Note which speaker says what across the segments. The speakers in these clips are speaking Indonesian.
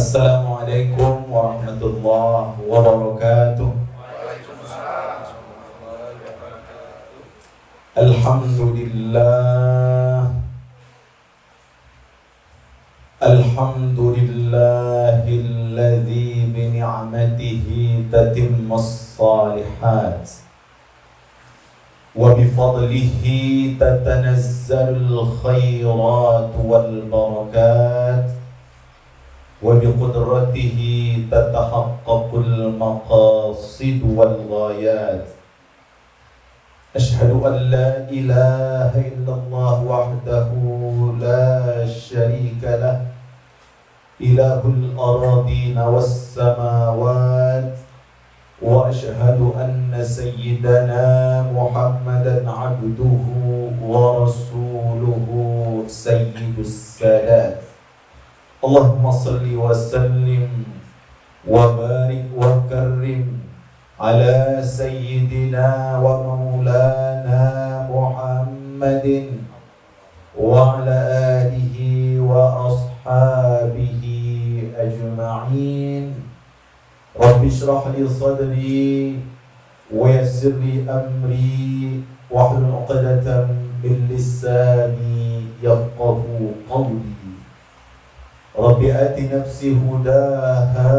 Speaker 1: Assalamualaikum warahmatullahi wabarakatuh. Alhamdulillah, alhamdulillahilladzi bi ni'matihi tatimmus shalihat wa bi fadlihi tatanazzalul khairat wal barakat wa bi qudratihi tatahaqqaqul maqasid wal ghayat. Asyhadu an la ilaha illallah wahdahu la syarika lah, ilahul aradina was samawat, wa asyhadu anna sayyidana Muhammadan abduhu wa rasuluhu sayyidus sadat. Allahumma salli wa sallim wa barik wa karrim ala sayyidina wa maulana Muhammadin wa ala alihi wa ashabihi ajma'in. Rabbi shrah li sadri wa yassir li amri wahlul 'uqdatam min lisani yafqahu qawli. Rabbi ati nafsi hudaha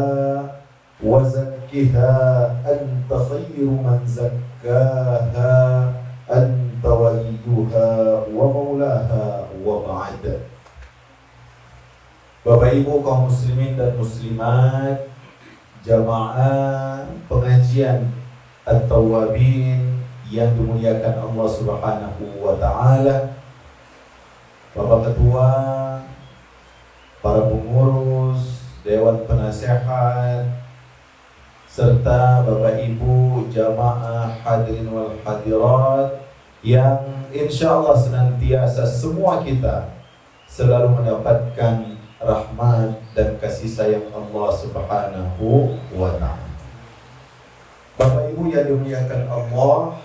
Speaker 1: wa zakkiha anta khairu man zakkaha anta waliyuha wa maulaha wa ba'd. Bapak Ibu kaum muslimin dan muslimat, jamaah pengajian At-Tawwabin yang dimuliakan Allah Subhanahu wa taala, Bapak Ketua, para pengurus, dewan penasehat, serta Bapak Ibu jamaah hadirin wal hadirat yang insyaallah senantiasa semua kita selalu mendapatkan rahmat dan kasih sayang Allah Subhanahu wa ta'ala. Bapak Ibu yang dimuliakan Allah,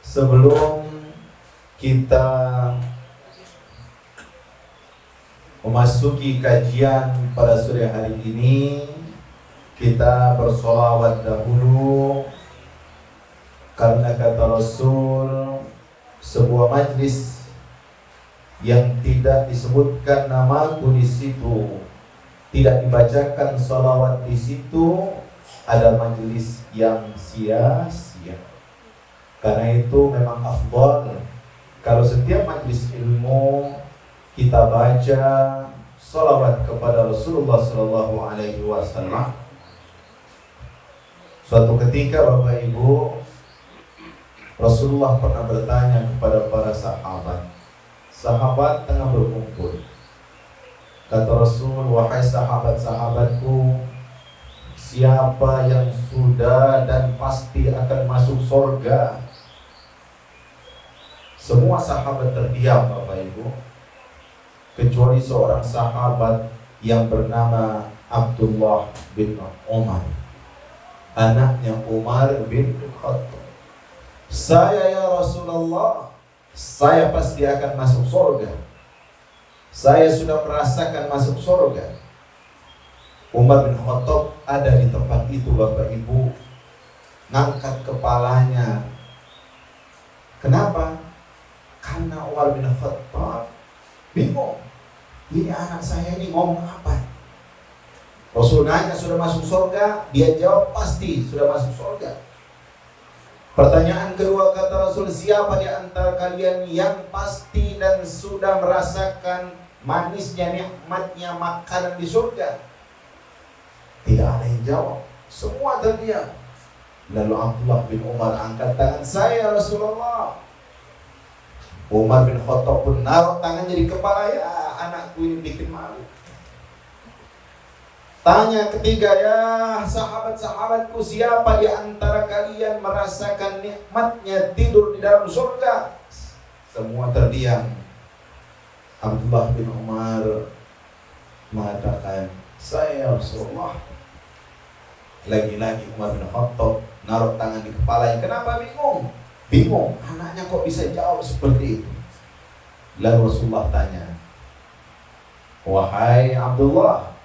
Speaker 1: sebelum kita memasuki kajian pada sore hari ini, kita bersolawat dahulu, karena kata Rasul, sebuah majlis yang tidak disebutkan namaku di situ, tidak dibacakan solawat di situ, ada majlis yang sia-sia. Karena itu memang afdal kalau setiap majlis ilmu kita baca solawat kepada Rasulullah Sallallahu Alaihi Wasallam. Suatu ketika Bapak Ibu, Rasulullah pernah bertanya kepada para sahabat. Sahabat tengah berkumpul. Kata Rasul, wahai sahabat-sahabatku, siapa yang sudah dan pasti akan masuk surga? Semua sahabat terdiam Bapak Ibu, kecuali seorang sahabat yang bernama Abdullah bin Umar, anaknya Umar bin Khattab. Saya ya Rasulullah, saya pasti akan masuk surga. Saya sudah merasakan masuk surga. Umar bin Khattab ada di tempat itu Bapak Ibu, ngangkat kepalanya. Kenapa? Karena Umar bin Khattab bingung, ini anak saya ini ngomong apa? Rasul nanya sudah masuk surga, dia jawab pasti sudah masuk surga. Pertanyaan kedua kata Rasul, siapa di antara kalian yang pasti dan sudah merasakan manisnya nikmatnya makanan di surga? Tidak ada yang jawab, semua terdiam. Lalu Abdullah bin Umar angkat tangan, saya Rasulullah. Umar bin Khattab pun naruh tangannya di kepala, ya anakku ini bikin malu. Tanya ketiga, ya sahabat-sahabatku, siapa di antara kalian merasakan nikmatnya tidur di dalam surga? Semua terdiam. Abdullah bin Umar mengatakan, saya Rasulullah. Lagi-lagi Umar bin Khattab naruh tangan di kepalanya. Kenapa bingung? Bingung, anaknya kok bisa jawab seperti itu. Lalu Rasulullah tanya, wahai Abdullah,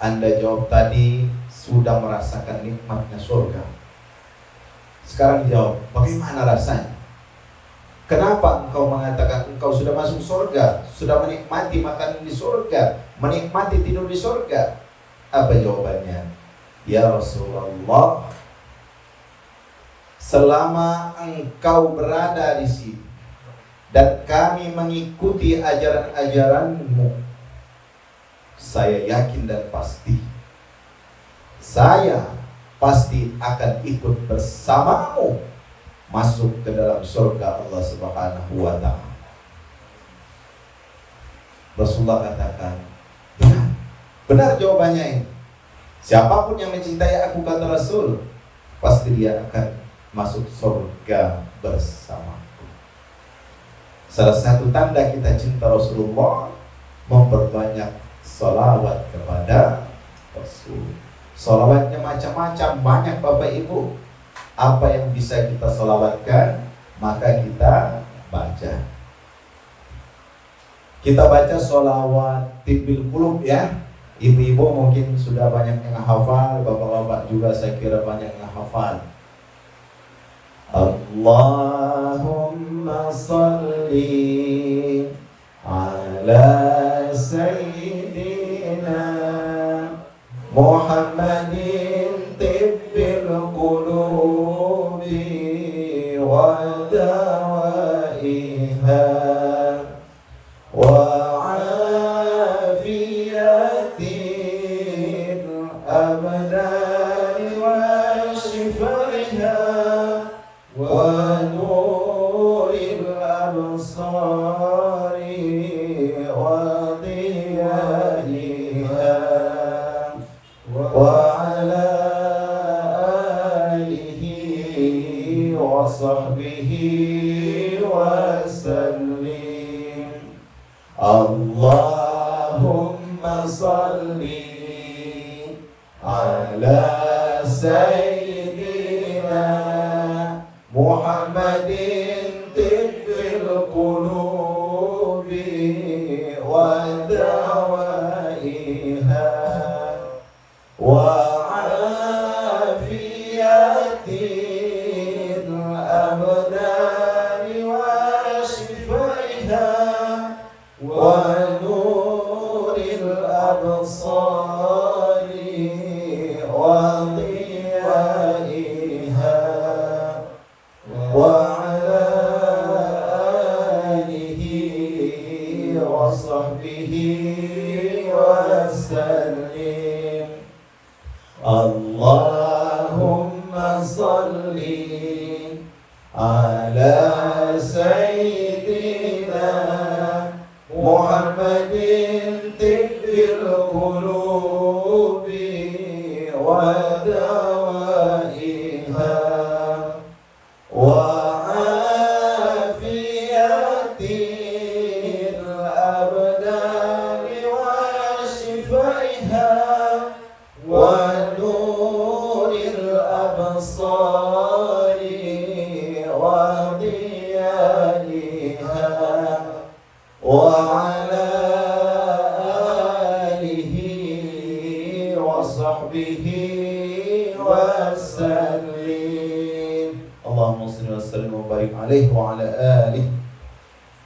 Speaker 1: Anda jawab tadi sudah merasakan nikmatnya surga. Sekarang jawab, bagaimana rasanya? Kenapa engkau mengatakan engkau sudah masuk surga, sudah menikmati makanan di surga, menikmati tidur di surga? Apa jawabannya? Ya Rasulullah, selama engkau berada di sini dan kami mengikuti ajaran-ajaranmu, saya yakin dan pasti saya pasti akan ikut bersamamu masuk ke dalam surga Allah Subhanahu wa ta'ala. Rasulullah katakan, benar jawabannya ini. Siapapun yang mencintai aku, kata Rasul, pasti dia akan masuk surga bersamaku. Salah satu tanda kita cinta Rasulullah, memperbanyak salawat kepada Rasul. Salawatnya macam-macam, banyak Bapak Ibu. Apa yang bisa kita salawatkan, maka kita baca. Kita baca salawat tibbil qulub ya. Ibu-ibu mungkin sudah banyak yang hafal, bapak-bapak juga saya kira banyak yang hafal. Allahumma salli ala sayyidina Muhammadin tibbil qulubi wa dawaiha wa afiyatil abdani wa shifaiha wa nuril absari wa diyaiha وعلى آله وصحبه وسلم اللهم صل على سيدنا محمد طب القلوب ودوائها وعافية الأبدان وشفائها ونور الأبصار وضيائها وعلى آله وصحبه وسلم اللهم صل على سيدنا محمد طب القلوب ودوائها وعافية الأبدان وشفائها ونور الأبصار وضيائها وعلى آله وصحبه وسلم اللهم صل وسلم وبارك عليه وعلى آله.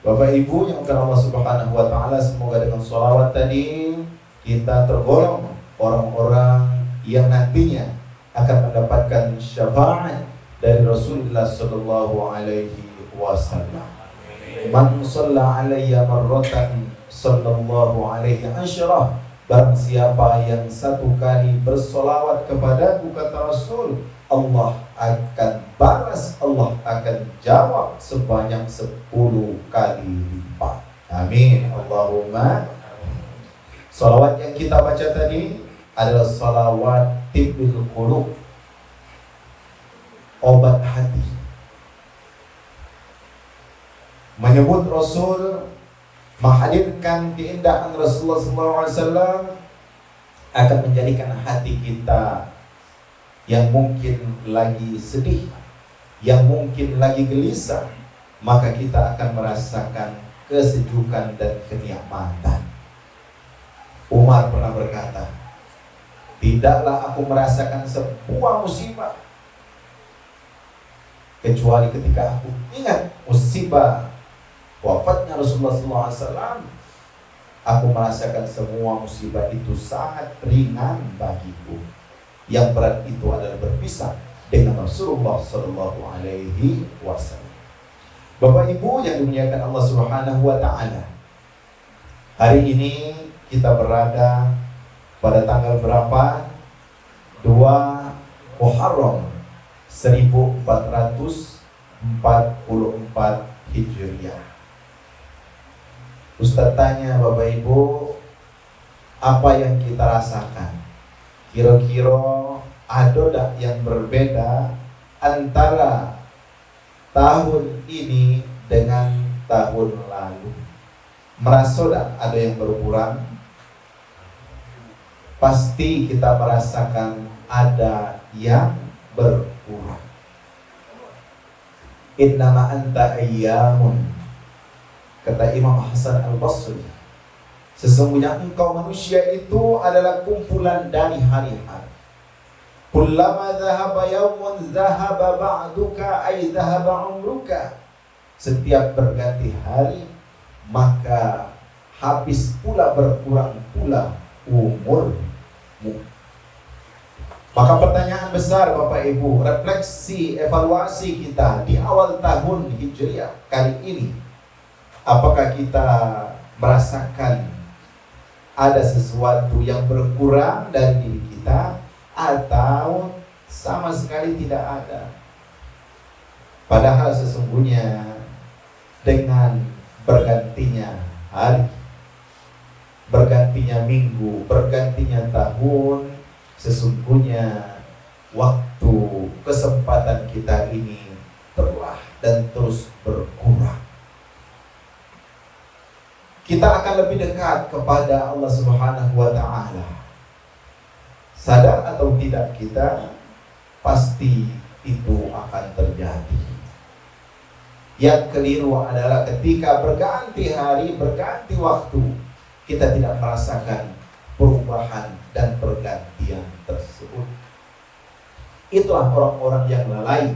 Speaker 1: Bapak Ibu yang akan Allah Subhanahu wa ta'ala, semoga dengan sholawat tadi kita tergolong orang-orang yang nantinya akan mendapatkan syafaat dari Rasulullah sallallahu alaihi wasallam. Man shalla alayya marratan sallallahu alaihi asyarah. Barang siapa yang satu kali bersolawat kepadaku, kata Rasul, Allah akan balas, Allah akan jawab sebanyak 10 kali lipat. Amin. Allahumma. Salawat yang kita baca tadi adalah salawat tibbil qulub, obat hati. Menyebut Rasul, menghadirkan keindahan Rasulullah SAW akan menjadikan hati kita yang mungkin lagi sedih, yang mungkin lagi gelisah, maka kita akan merasakan kesejukan dan kenikmatan. Umar pernah berkata, Tidaklah aku merasakan sebuah musibah kecuali ketika aku ingat musibah wafatnya Rasulullah SAW. Aku merasakan semua musibah itu sangat ringan bagiku. Yang berat itu adalah berpisah dengan Rasulullah SAW. Bapak Ibu yang dimuliakan Allah Subhanahu wa Ta'ala, hari ini kita berada pada tanggal berapa? 2 Muharram 1444 Hijriah. Ustaz tanya Bapak Ibu, apa yang kita rasakan? Kira-kira ada tak yang berbeda antara tahun ini dengan tahun lalu? Merasa tak ada yang berkurang? Pasti kita merasakan ada yang berkurang. Innama anta ayyamun, kata Imam Hasan Al-Basri, sesungguhnya engkau manusia itu adalah kumpulan dari hari-hari. Kullama dhahaba yawmun dhahaba ba'duka ay dhahaba umruka. Setiap berganti hari maka habis pula, berkurang pula umurmu. Maka pertanyaan besar Bapak Ibu, refleksi, evaluasi kita di awal tahun Hijriah kali ini, apakah kita merasakan ada sesuatu yang berkurang dari diri kita atau sama sekali tidak ada? Padahal sesungguhnya dengan bergantinya hari, bergantinya minggu, bergantinya tahun, sesungguhnya waktu, kesempatan kita ini telah dan terus berkurang. Kita akan lebih dekat kepada Allah Subhanahu wa Ta'ala. Sadar atau tidak kita, pasti itu akan terjadi. Yang keliru adalah ketika berganti hari, berganti waktu, kita tidak merasakan perubahan dan pergantian tersebut. Itulah orang-orang yang lalai,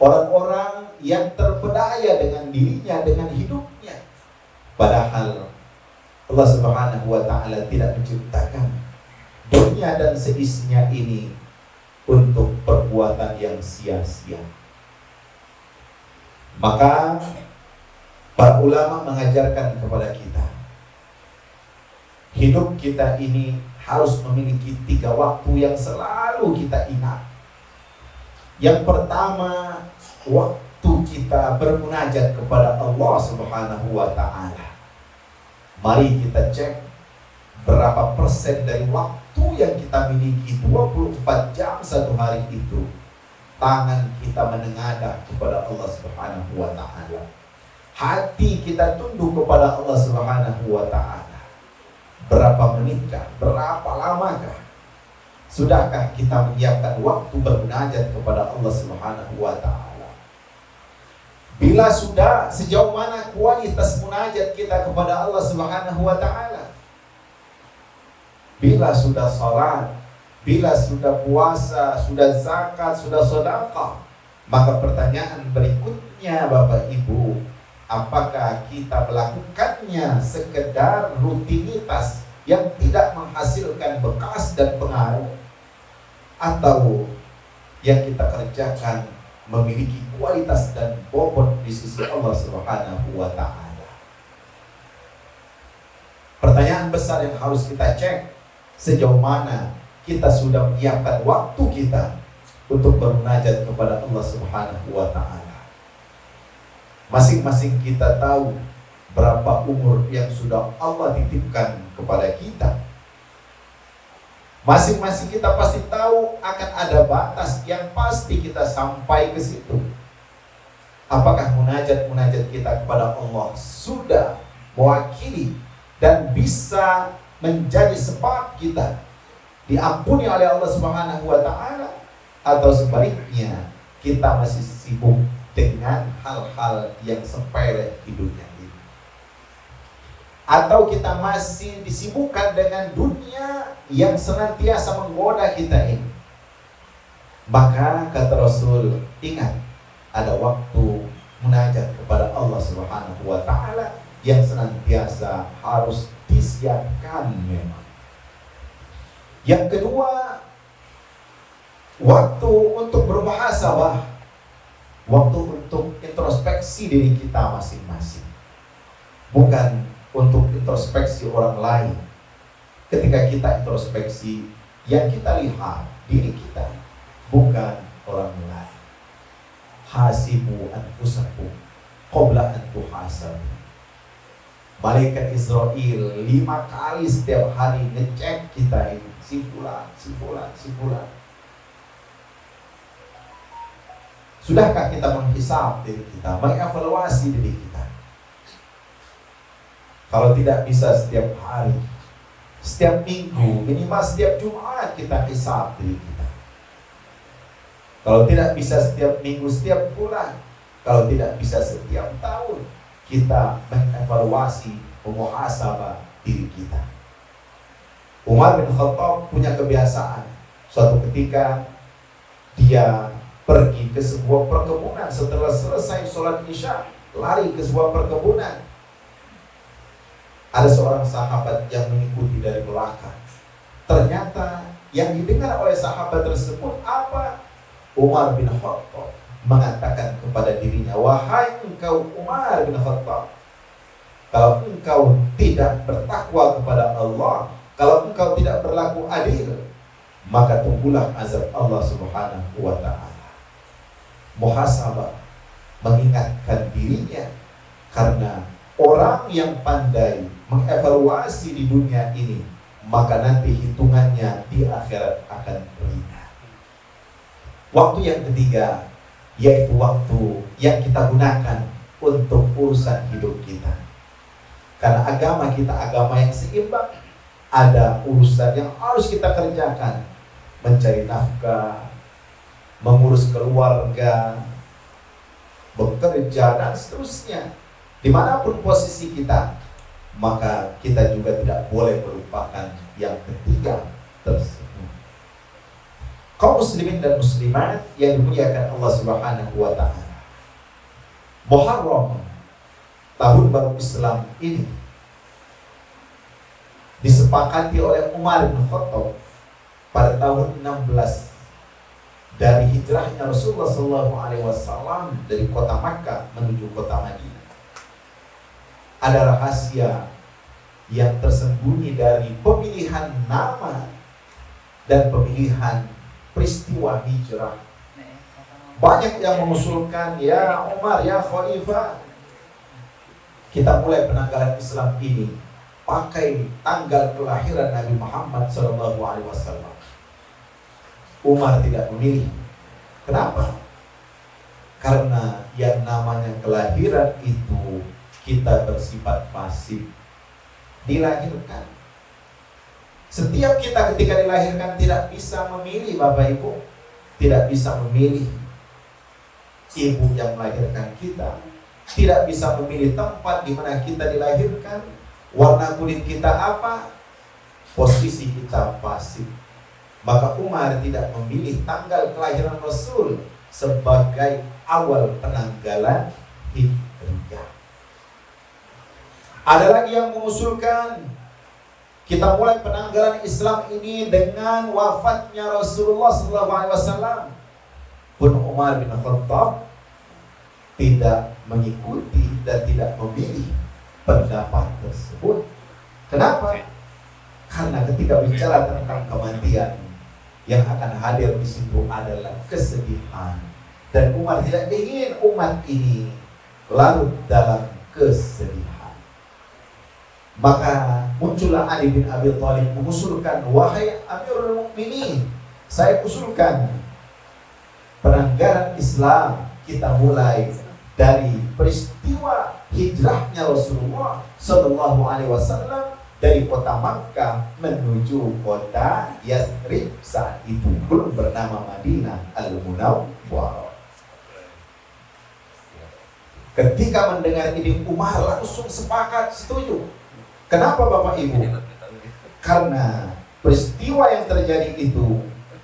Speaker 1: orang-orang yang terpedaya dengan dirinya, dengan hidupnya. Padahal Allah Subhanahu wa Ta'ala tidak menciptakan dunia dan seisinya ini untuk perbuatan yang sia-sia. Maka para ulama mengajarkan kepada kita, hidup kita ini harus memiliki 3 waktu yang selalu kita ingat. Yang pertama, waktu kita bermunajat kepada Allah Subhanahu wa Ta'ala. Mari kita cek berapa persen dari waktu yang kita miliki 24 jam satu hari itu tangan kita menengadah kepada Allah Subhanahu wa Ta'ala. Hati kita tunduk kepada Allah Subhanahu wa Ta'ala. Berapa menitkah? Berapa lamakah? Sudahkah kita menyiapkan waktu bermunajat kepada Allah Subhanahu wa Ta'ala? Bila sudah, sejauh mana kualitas munajat kita kepada Allah Subhanahu wa Ta'ala? Bila sudah salat, bila sudah puasa, sudah zakat, sudah sedekah, maka pertanyaan berikutnya Bapak Ibu, apakah kita melakukannya sekedar rutinitas yang tidak menghasilkan bekas dan pengaruh, atau yang kita kerjakan memiliki kualitas dan bobot di sisi Allah Subhanahu wa Ta'ala? Pertanyaan besar yang harus kita cek, sejauh mana kita sudah menyiapkan waktu kita untuk bermunajat kepada Allah Subhanahu wa Ta'ala. Masing-masing kita tahu berapa umur yang sudah Allah titipkan kepada kita. Masing-masing kita pasti tahu akan ada batas yang pasti kita sampai ke situ. Apakah munajat-munajat kita kepada Allah sudah mewakili dan bisa menjadi sebab kita diampuni oleh Allah Subhanahu wa Ta'ala, atau sebaliknya kita masih sibuk dengan hal-hal yang sepele di dunia ini? Atau kita masih disibukkan dengan dunia yang senantiasa menggoda kita ini. Maka kata Rasul, ingat, ada waktu munajat kepada Allah Subhanahu wa ta'ala yang senantiasa harus disiapkan memang. Yang kedua, waktu untuk bermuhasabah, waktu untuk introspeksi diri kita masing-masing, bukan untuk introspeksi orang lain. Ketika kita introspeksi, yang kita lihat diri kita, bukan orang lain. Hasibu anfusakum qabla an tuhasabu. Malaikat Israel 5 kali setiap hari ngecek kita ini, si fulan. Sudahkah kita menghisab diri kita, mengevaluasi diri kita? Kalau tidak bisa setiap hari, setiap minggu, minimal setiap Jumat kita hisab diri kita. Kalau tidak bisa setiap minggu, setiap bulan, kalau tidak bisa setiap tahun, kita mengevaluasi, memuhasabah diri kita. Umar bin Khattab punya kebiasaan, suatu ketika dia pergi ke sebuah perkebunan setelah selesai sholat isya, lari ke sebuah perkebunan. Ada seorang sahabat yang mengikuti dari belakang. Ternyata yang didengar oleh sahabat tersebut apa? Umar bin Khattab mengatakan kepada dirinya, wahai engkau Umar bin Khattab, kalau engkau tidak bertakwa kepada Allah, kalau engkau tidak berlaku adil, maka tunggulah azab Allah Subhanahu wa ta'ala. Muhasabah, mengingatkan dirinya, karena orang yang pandai mengevaluasi di dunia ini, maka nanti hitungannya di akhirat akan ringan. Waktu yang ketiga, yaitu waktu yang kita gunakan untuk urusan hidup kita. Karena agama kita agama yang seimbang, ada urusan yang harus kita kerjakan, mencari nafkah, mengurus keluarga, bekerja, dan seterusnya. Dimanapun posisi kita, maka kita juga tidak boleh melupakan yang ketiga tersebut. Kaum muslimin dan muslimat yang dimuliakan Allah Subhanahu wa ta'ala, Muharram, tahun baru Islam ini, disepakati oleh Umar bin Khattab pada tahun 16 dari hijrahnya Rasulullah SAW dari kota Makkah menuju kota Madinah. Ada rahasia yang tersembunyi dari pemilihan nama dan pemilihan peristiwa hijrah. Banyak yang mengusulkan, ya Umar, ya Khalifah, kita mulai penanggalan Islam ini pakai tanggal kelahiran Nabi Muhammad SAW. Umar tidak memilih. Kenapa? Karena yang namanya kelahiran itu kita bersifat pasif, dilahirkan. Setiap kita ketika dilahirkan tidak bisa memilih, Bapak Ibu, tidak bisa memilih ibu yang melahirkan kita, tidak bisa memilih tempat di mana kita dilahirkan, warna kulit kita apa, posisi kita pasif. Maka Umar tidak memilih tanggal kelahiran Rasul sebagai awal penanggalan hijrah. Ada lagi yang mengusulkan kita mulai penanggalan Islam ini dengan wafatnya Rasulullah SAW. Pun Umar bin Khattab tidak mengikuti dan tidak memilih pendapat tersebut. Kenapa? Karena ketika bicara tentang kematian, yang akan hadir di situ adalah kesedihan, dan Umar tidak ingin umat ini larut dalam kesedihan. Maka muncullah Ali bin Abi Thalib mengusulkan, wahai Amirul Mukminin, saya usulkan penanggalan Islam kita mulai dari peristiwa hijrahnya Rasulullah Sallallahu Alaihi Wasallam dari kota Makkah menuju kota Yathrib, saat itu belum bernama Madinah Al-Munawwarah. Ketika mendengar ini, Umar langsung sepakat, setuju. Kenapa Bapak Ibu? Karena peristiwa yang terjadi itu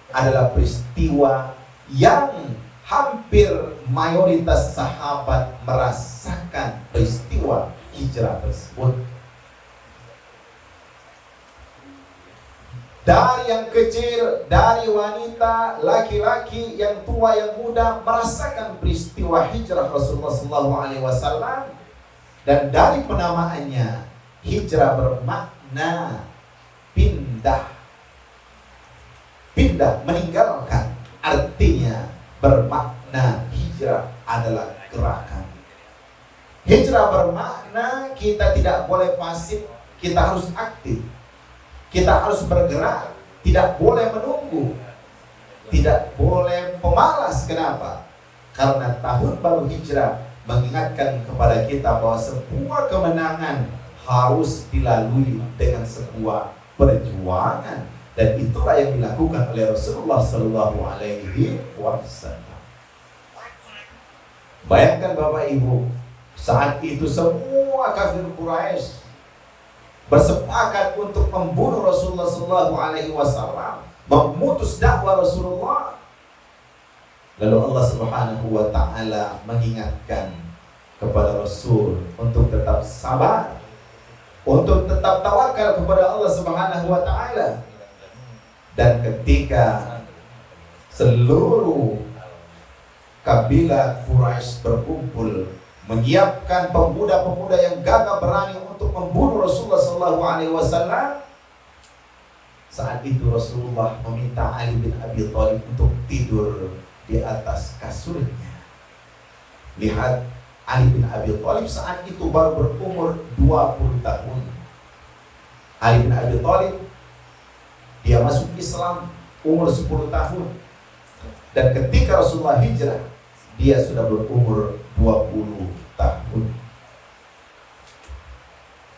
Speaker 1: adalah peristiwa yang hampir mayoritas sahabat merasakan peristiwa hijrah tersebut. Dari yang kecil, dari wanita, laki-laki, yang tua, yang muda merasakan peristiwa hijrah Rasulullah SAW. Dan dari penamaannya, hijrah bermakna pindah, meninggalkan. Artinya bermakna hijrah adalah gerakan. Hijrah bermakna kita tidak boleh pasif, kita harus aktif. Kita harus bergerak, tidak boleh menunggu, tidak boleh pemalas. Kenapa? Karena tahun baru hijrah mengingatkan kepada kita bahwa sebuah kemenangan harus dilalui dengan sebuah perjuangan, dan itulah yang dilakukan oleh Rasulullah Sallallahu Alaihi Wasallam. Bayangkan Bapak Ibu, saat itu semua kafir Quraisy bersepakat untuk membunuh Rasulullah Sallallahu Alaihi Wasallam, memutus dakwah Rasulullah. Lalu Allah Subhanahu Wa Taala mengingatkan kepada Rasul untuk tetap sabar, untuk tetap tawakal kepada Allah Subhanahu Wa Taala. Dan ketika seluruh kabilah Quraisy berkumpul menyiapkan pemuda-pemuda yang gagah berani untuk membunuh Rasulullah SAW, saat itu Rasulullah meminta Ali bin Abi Thalib untuk tidur di atas kasurnya. Lihat, Ali bin Abi Thalib saat itu baru berumur 20 tahun. Ali bin Abi Thalib, dia masuk Islam umur 10 tahun. Dan ketika Rasulullah hijrah, dia sudah berumur 20 tahun.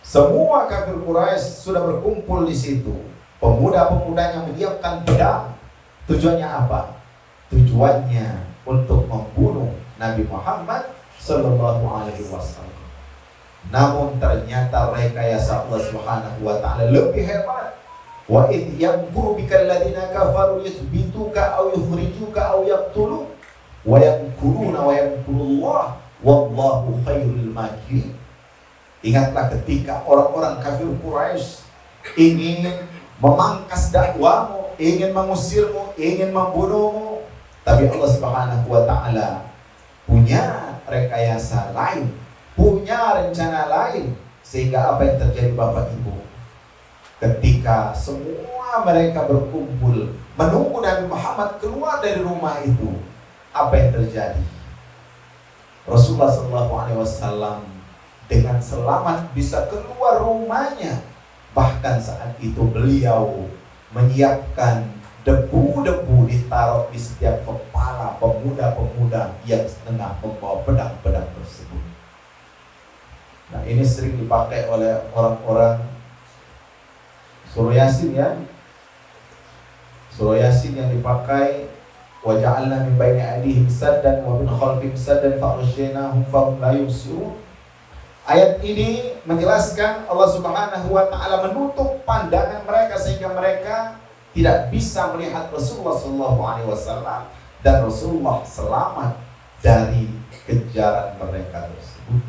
Speaker 1: Semua kafir Quraisy sudah berkumpul di situ. Pemuda-pemudanya menyiapkan pedang. Tujuannya apa? Tujuannya untuk membunuh Nabi Muhammad Sallallahu Alaihi Wasallam. Namun ternyata rekayasa Allah Subhanahu Wa Taala lebih hebat. Wa id yamkuru bikal ladina kafaru yuthbituka aw yukhrijuka aw yaqtuluk wa yamkuruna wa yamkurullah wallahu khairul makirin. Ingatlah ketika orang-orang kafir Quraisy ingin memangkas dakwahmu, ingin mengusirmu, ingin membunuhmu, tapi Allah Subhanahu Wa Taala punya rekayasa lain, punya rencana lain. Sehingga apa yang terjadi Bapak Ibu? Ketika semua mereka berkumpul menunggu Nabi Muhammad keluar dari rumah itu, apa yang terjadi? Rasulullah SAW dengan selamat bisa keluar rumahnya. Bahkan saat itu beliau menyiapkan debu-debu ditaruh di setiap kepala pemuda-pemuda yang tengah membawa pedang-pedang tersebut. Nah, ini sering dipakai oleh orang-orang surah Yasin, ya. Surah Yasin yang dipakai, wa ja'alna min baini aydihim saddan wa min khalfihim saddan fa aghshaynahum fa hum la yubsirun. Ayat ini menjelaskan Allah Subhanahu Wa Taala menutup pandangan mereka sehingga mereka tidak bisa melihat Rasulullah Sallallahu Alaihi Wasallam, dan Rasulullah selamat dari kejaran mereka tersebut.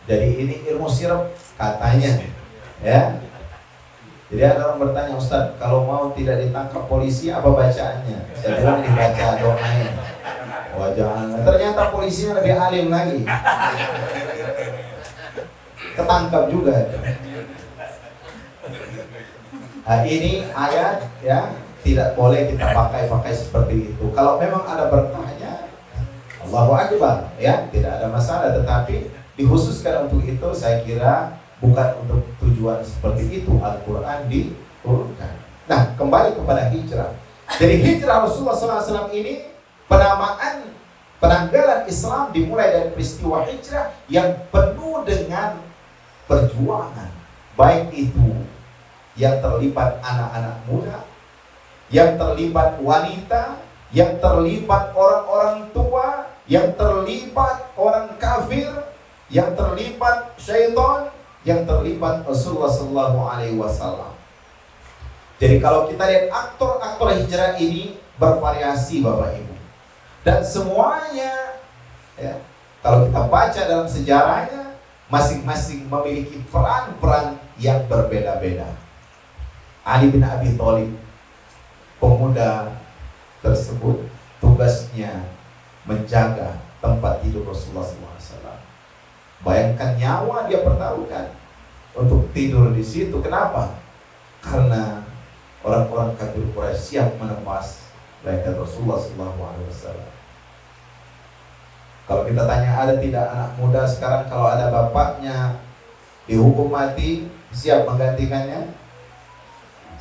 Speaker 1: Jadi ini ilmu sirah katanya, ya. Jadi ada orang bertanya, Ustaz, kalau mau tidak ditangkap polisi apa bacaannya? Saya bilang dibaca doanya. Wah, jangan. Ternyata polisinya lebih alim lagi. Ketangkap juga. Nah, ini ayat, ya, tidak boleh kita pakai seperti itu. Kalau memang ada berkahnya, Allahu Akbar, ya, tidak ada masalah. Tetapi dikhususkan untuk itu, saya kira bukan untuk tujuan seperti itu Al-Quran diturunkan. Nah, kembali kepada hijrah. Jadi hijrah Rasulullah SAW ini, penanggalan Islam dimulai dari peristiwa hijrah yang penuh dengan perjuangan. Baik itu yang terlibat anak-anak muda, yang terlibat wanita, yang terlibat orang-orang tua, yang terlibat orang kafir, yang terlibat syaitan, yang terlibat Rasulullah Sallallahu Alaihi Wasallam. Jadi kalau kita lihat aktor-aktor hijrah ini bervariasi Bapak Ibu, dan semuanya ya, kalau kita baca dalam sejarahnya, masing-masing memiliki peran-peran yang berbeda-beda. Ali bin Abi Thalib, pemuda tersebut, tugasnya menjaga tempat tidur Rasulullah SAW. Bayangkan nyawa dia pertaruhkan untuk tidur di situ. Kenapa? Karena orang-orang kafir Quraisy siap menembas leher Rasulullah SAW. Kalau kita tanya, ada tidak anak muda sekarang kalau ada bapaknya dihukum mati siap menggantikannya?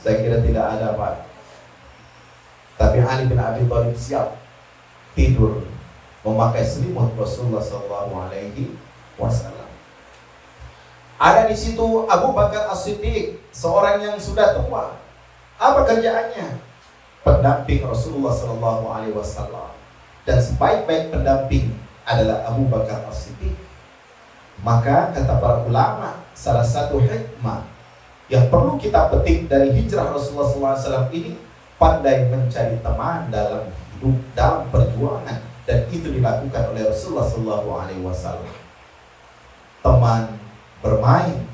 Speaker 1: Saya kira tidak ada, Pak. Tapi Ali bin Abi Thalib siap tidur memakai selimut Rasulullah SAW. Ada di situ Abu Bakar As-Siddiq, seorang yang sudah tua. Apa kerjaannya? Pendamping Rasulullah SAW. Dan sebaik-baik pendamping adalah Abu Bakar As-Siddiq. Maka kata para ulama, salah satu hikmah yang perlu kita petik dari hijrah Rasulullah SAW ini, pandai mencari teman dalam hidup, dalam perjuangan. Dan itu dilakukan oleh Rasulullah SAW. Teman bermain,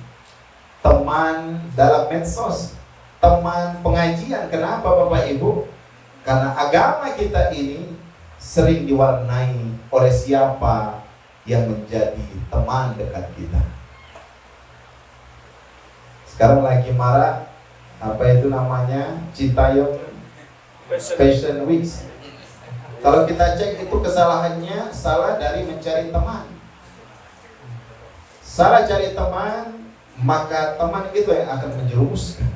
Speaker 1: teman dalam medsos, teman pengajian. Kenapa Bapak Ibu? Karena agama kita ini sering diwarnai oleh siapa yang menjadi teman dekat kita. Sekarang lagi marah apa itu namanya, Citayam Fashion Week. Kalau kita cek itu kesalahannya salah dari mencari teman. Salah cari teman, maka teman itu yang akan menjerumuskan.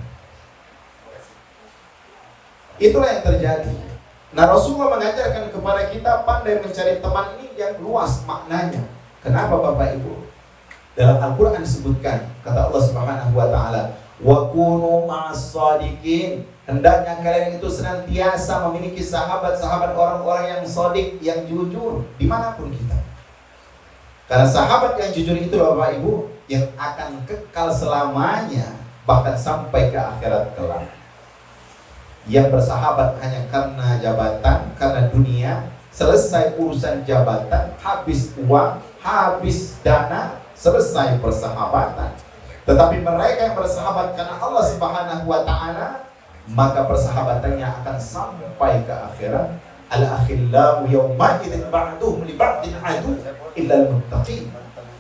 Speaker 1: Itulah yang terjadi. Nah, Rasulullah mengajarkan kepada kita pandai mencari teman ini yang luas maknanya. Kenapa Bapak Ibu? Dalam Al-Quran disebutkan, kata Allah Subhanahu wa Ta'ala, wa kunu ma'as-shadiqin. Hendaknya kalian itu senantiasa memiliki sahabat-sahabat orang-orang yang shadiq, yang jujur dimanapun kita. Karena sahabat yang jujur itu Bapak Ibu yang akan kekal selamanya, bahkan sampai ke akhirat kelak. Yang bersahabat hanya karena jabatan, karena dunia, selesai urusan jabatan, habis uang, habis dana, selesai persahabatan. Tetapi mereka yang bersahabat karena Allah Subhanahu wa Ta'ala, maka persahabatannya akan sampai ke akhirat. Al-akhillau yawma idzin ba'duhum li ba'din adu illa al-muttaqin.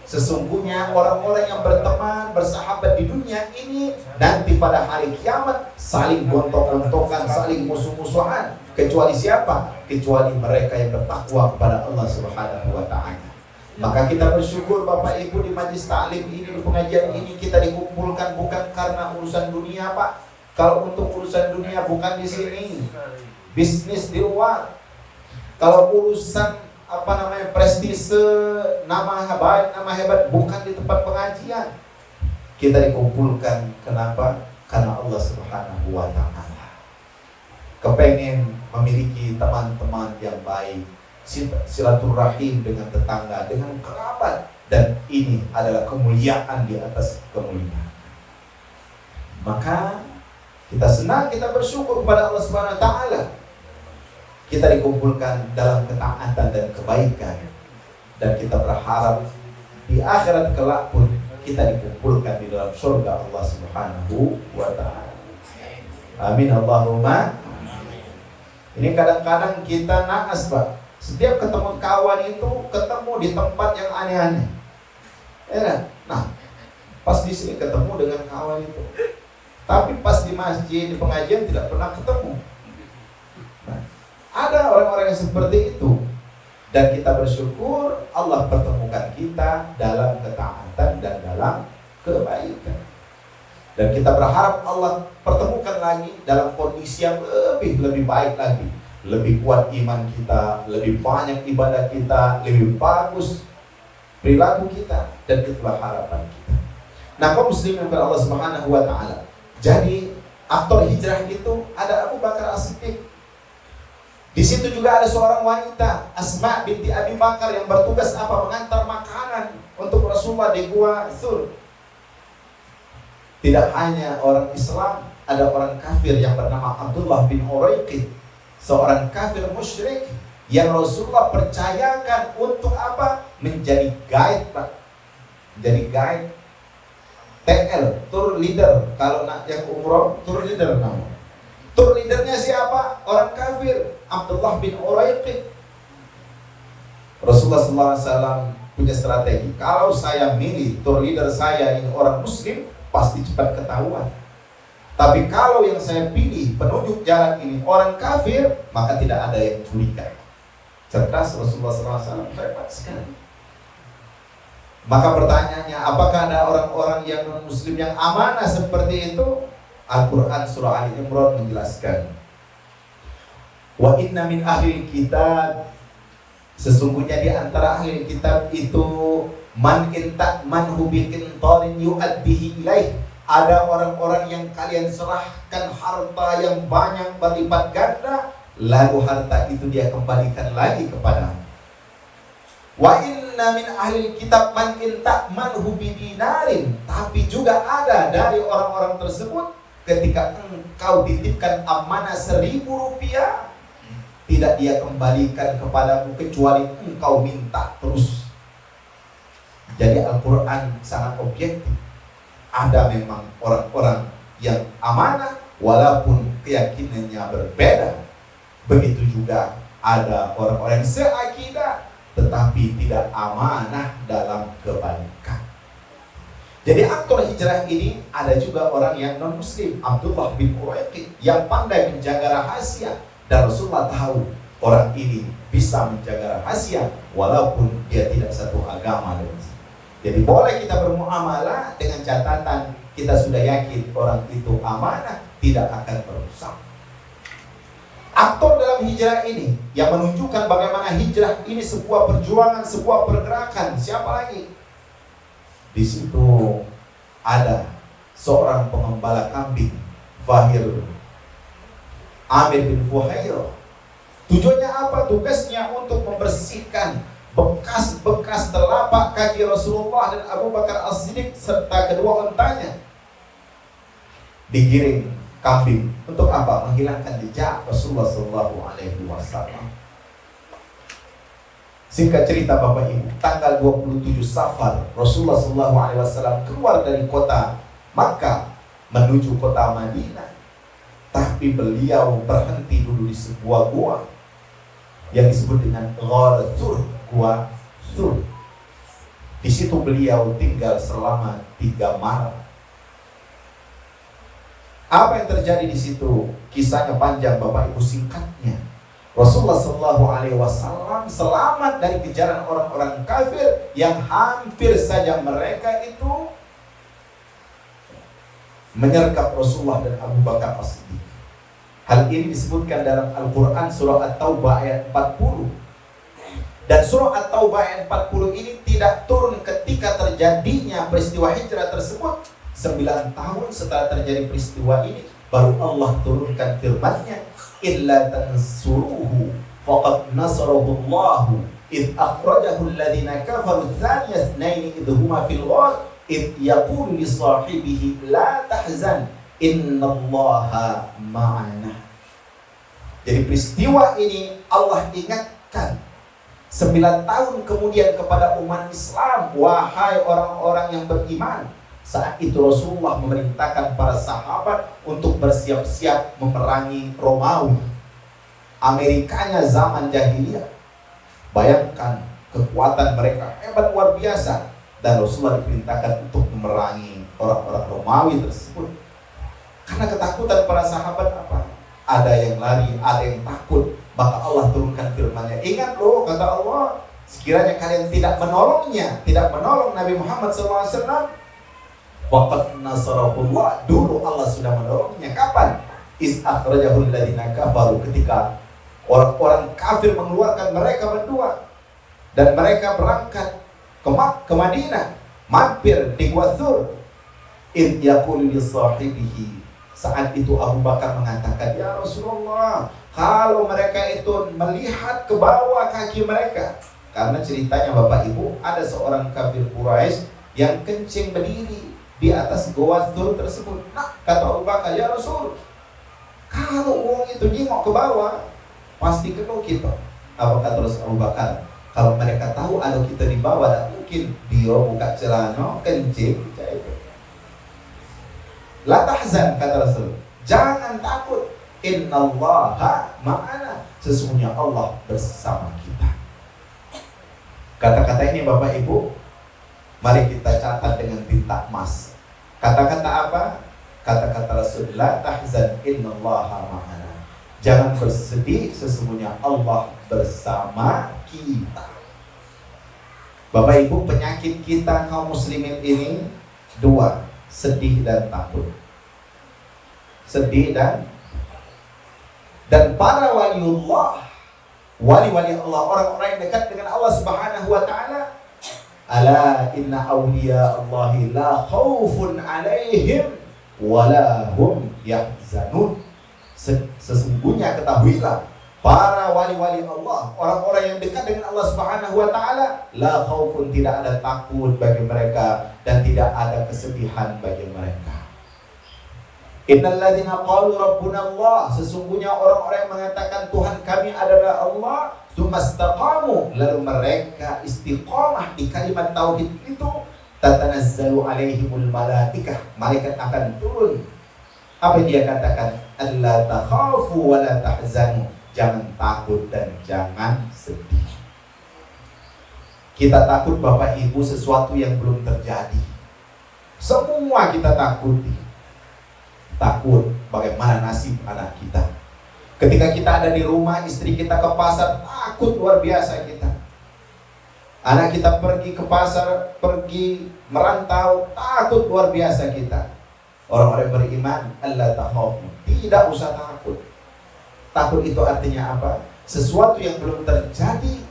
Speaker 1: Sesungguhnya orang-orang yang berteman, bersahabat di dunia ini, nanti pada hari kiamat saling gontok-gontokan, saling musuh-musuhan. Kecuali siapa? Kecuali mereka yang bertakwa kepada Allah Subhanahu wa Ta'ala. Maka kita bersyukur Bapak Ibu, di majlis taklim ini, di pengajian ini kita dikumpulkan bukan karena urusan dunia, Pak. Kalau untuk urusan dunia bukan di sini, bisnis di luar. Kalau urusan prestise, nama baik, nama hebat, bukan di tempat pengajian. Kita dikumpulkan, kenapa? Karena Allah Subhanahu wa Ta'ala kepengen memiliki teman-teman yang baik, silaturahim dengan tetangga, dengan kerabat, dan ini adalah kemuliaan di atas kemuliaan. Maka kita senang, kita bersyukur kepada Allah Subhanahu wa Ta'ala. Kita dikumpulkan dalam ketaatan dan kebaikan, dan kita berharap di akhirat kelak pun kita dikumpulkan di dalam surga Allah Subhanahu wa Ta'ala. Amin Allahumma. Ini kadang-kadang kita naas, Pak. Setiap ketemu kawan itu ketemu di tempat yang aneh-aneh. Ya, nah, pas di sini ketemu dengan kawan itu, tapi pas di masjid, di pengajian tidak pernah ketemu. Nah, ada orang-orang yang seperti itu, dan kita bersyukur Allah pertemukan kita dalam ketaatan dan dalam kebaikan. Dan kita berharap Allah pertemukan lagi dalam kondisi yang lebih baik lagi. Lebih kuat iman kita, lebih banyak ibadah kita, lebih bagus perilaku kita, dan itulah harapan kita. Nah, kaum muslimin kepada Allah Subhanahu wa Ta'ala. Jadi aktor hijrah itu ada Abu Bakar As-Siddiq. Di situ juga ada seorang wanita, Asma binti Abi Bakar, yang bertugas apa? Mengantar makanan untuk Rasulullah di Gua Thur. Tidak hanya orang Islam, ada orang kafir yang bernama Abdullah bin Uraiqid, seorang kafir musyrik yang Rasulullah percayakan untuk apa? Menjadi guide, Pak. Menjadi guide TL, tour leader. Kalau yang umroh, tour leader namanya. Tour leadernya siapa? Orang kafir, Abdullah bin Uraiqid. Rasulullah SAW punya strategi. Kalau saya milih tour leader saya ini orang muslim, pasti cepat ketahuan. Tapi kalau yang saya pilih penunjuk jalan ini orang kafir, maka tidak ada yang curiga. Cerdas Rasulullah SAW, hebat sekali. Maka pertanyaannya, apakah ada orang-orang yang non-muslim yang amanah seperti itu? Al-Quran surah Ali Imran menjelaskan, wa inna min ahli kitab, sesungguhnya di antara ahli kitab itu man intakmanhu biqintarin yu'addihi ilaih, ada orang-orang yang kalian serahkan harta yang banyak berlipat ganda, lalu harta itu dia kembalikan lagi kepadamu. Wa inna min ahli kitab man intakmanhu bidinarin, tapi juga ada dari orang-orang tersebut ketika engkau titipkan amanah 1.000 rupiah, tidak dia kembalikan kepadamu kecuali engkau minta terus. Jadi Al-Quran sangat objektif. Ada memang orang-orang yang amanah walaupun keyakinannya berbeda. Begitu juga ada orang-orang yang seakidah tetapi tidak amanah dalam kebaikan. Jadi aktor hijrah ini ada juga orang yang non-muslim, Abdullah bin Uraiqid, yang pandai menjaga rahasia. Dan Rasulullah tahu orang ini bisa menjaga rahasia walaupun dia tidak satu agama dengan saya. Jadi boleh kita bermuamalah dengan catatan kita sudah yakin orang itu amanah, tidak akan merusak. Aktor dalam hijrah ini yang menunjukkan bagaimana hijrah ini sebuah perjuangan, sebuah pergerakan. Siapa lagi? Di situ ada seorang pengembala kambing, Fahir Amir bin Fuhairah. Tujuannya apa? Tugasnya untuk membersihkan bekas-bekas telapak kaki Rasulullah dan Abu Bakar As-Siddiq serta kedua untanya. Digiring kambing untuk apa? Menghilangkan jejak Rasulullah SAW. Singkat cerita Bapak Ibu, tanggal 27 Safar Rasulullah SAW keluar dari kota Makkah menuju kota Madinah. Tapi beliau berhenti dulu di sebuah gua yang disebut dengan Ghar Thur, gua Thur. Di situ beliau tinggal selama 3 malam. Apa yang terjadi di situ? Kisahnya panjang Bapak Ibu, singkatnya Rasulullah SAW selamat dari kejaran orang-orang kafir yang hampir saja mereka itu menyergap Rasulullah dan Abu Bakar As-Siddiq. Hal ini disebutkan dalam Al-Quran surah At-Taubah ayat 40. Dan surah At-Taubah ayat 40 ini tidak turun ketika terjadinya peristiwa hijrah tersebut. 9 tahun setelah terjadi peristiwa ini baru Allah turunkan firman-Nya, illa tansuruhu faqad nasarahu Allah id akhrajahu alladhina kafaru thaniya itsnaini id huma fil ghar id yaqulu li sahibihi la tahzan innallaha ma'ana. Jadi peristiwa ini Allah ingatkan 9 tahun kemudian kepada umat Islam, wahai orang-orang yang beriman. Saat itu Rasulullah memerintahkan para sahabat untuk bersiap-siap memerangi Romawi. Amerikanya zaman jahiliyah. Bayangkan kekuatan mereka hebat luar biasa. Dan Rasulullah diperintahkan untuk memerangi orang-orang Romawi tersebut. Karena ketakutan para sahabat apa? Ada yang lari, ada yang takut. Maka Allah turunkan firman-Nya. Ingat loh, kata Allah, sekiranya kalian tidak menolongnya, tidak menolong Nabi Muhammad SAW, waqad nasarahullah, dulu Allah sudah menolongnya. Kapan? Is akhrajahul ladzina kafaru, ketika orang-orang kafir mengeluarkan mereka berdua dan mereka berangkat ke Madinah, mampir di Gua Thur. Id yaqulu li sahibihi, saat itu Abu Bakar mengatakan, ya Rasulullah, kalau mereka itu melihat ke bawah kaki mereka, Karena ceritanya Bapak Ibu, ada seorang kafir Quraisy yang kencing berdiri di atas goa Thur tersebut. Nah, kata Abu Bakar, ya Rasul, kalau uang itu nengok ke bawah, pasti kena kita. Apa kata Rasul Abu Bakar? Kalau mereka tahu ada kita di bawah, tak mungkin dia buka celana, kencing. La tahzan, kata Rasul, jangan takut. Innallaha ma'ana, sesungguhnya Allah bersama kita. Kata-kata ini Bapak Ibu, mari kita catat dengan tinta emas. Kata-kata apa? Kata-kata Rasul, la tahzan innallaha ma'ana, jangan bersedih, sesungguhnya Allah bersama kita. Bapak Ibu, penyakit kita kaum muslimin ini dua, sedih dan takut. Sedih dan para waliullah, wali-wali Allah, orang-orang yang dekat dengan Allah Subhanahu wa taala, ala inna awliya Allahi la khaufun alaihim wala hum yahzanun. Sesungguhnya ketahuilah, para wali-wali Allah, orang-orang yang dekat dengan Allah Subhanahu wa taala, la khaufun, tidak ada takut bagi mereka dan tidak ada kesedihan bagi mereka. Innal ladzina qalu rabbuna Allah, sesungguhnya orang-orang yang mengatakan Tuhan kami adalah Allah, tsumastaqamu, lalu mereka istiqamah di kalimat tauhid itu, tatanazzalu alaihimul malaikah, malaikat akan turun. Apa dia katakan? Alla takhafu wa la tahzanu, jangan takut dan jangan sedih. Kita takut Bapak Ibu sesuatu yang belum terjadi. Semua kita takuti. Takut bagaimana nasib anak kita. Ketika kita ada di rumah, istri kita ke pasar, takut luar biasa kita. Anak kita pergi ke pasar, pergi merantau, takut luar biasa kita. Orang-orang beriman, Allah takhafu, tidak usah takut. Takut itu artinya apa? Sesuatu yang belum terjadi,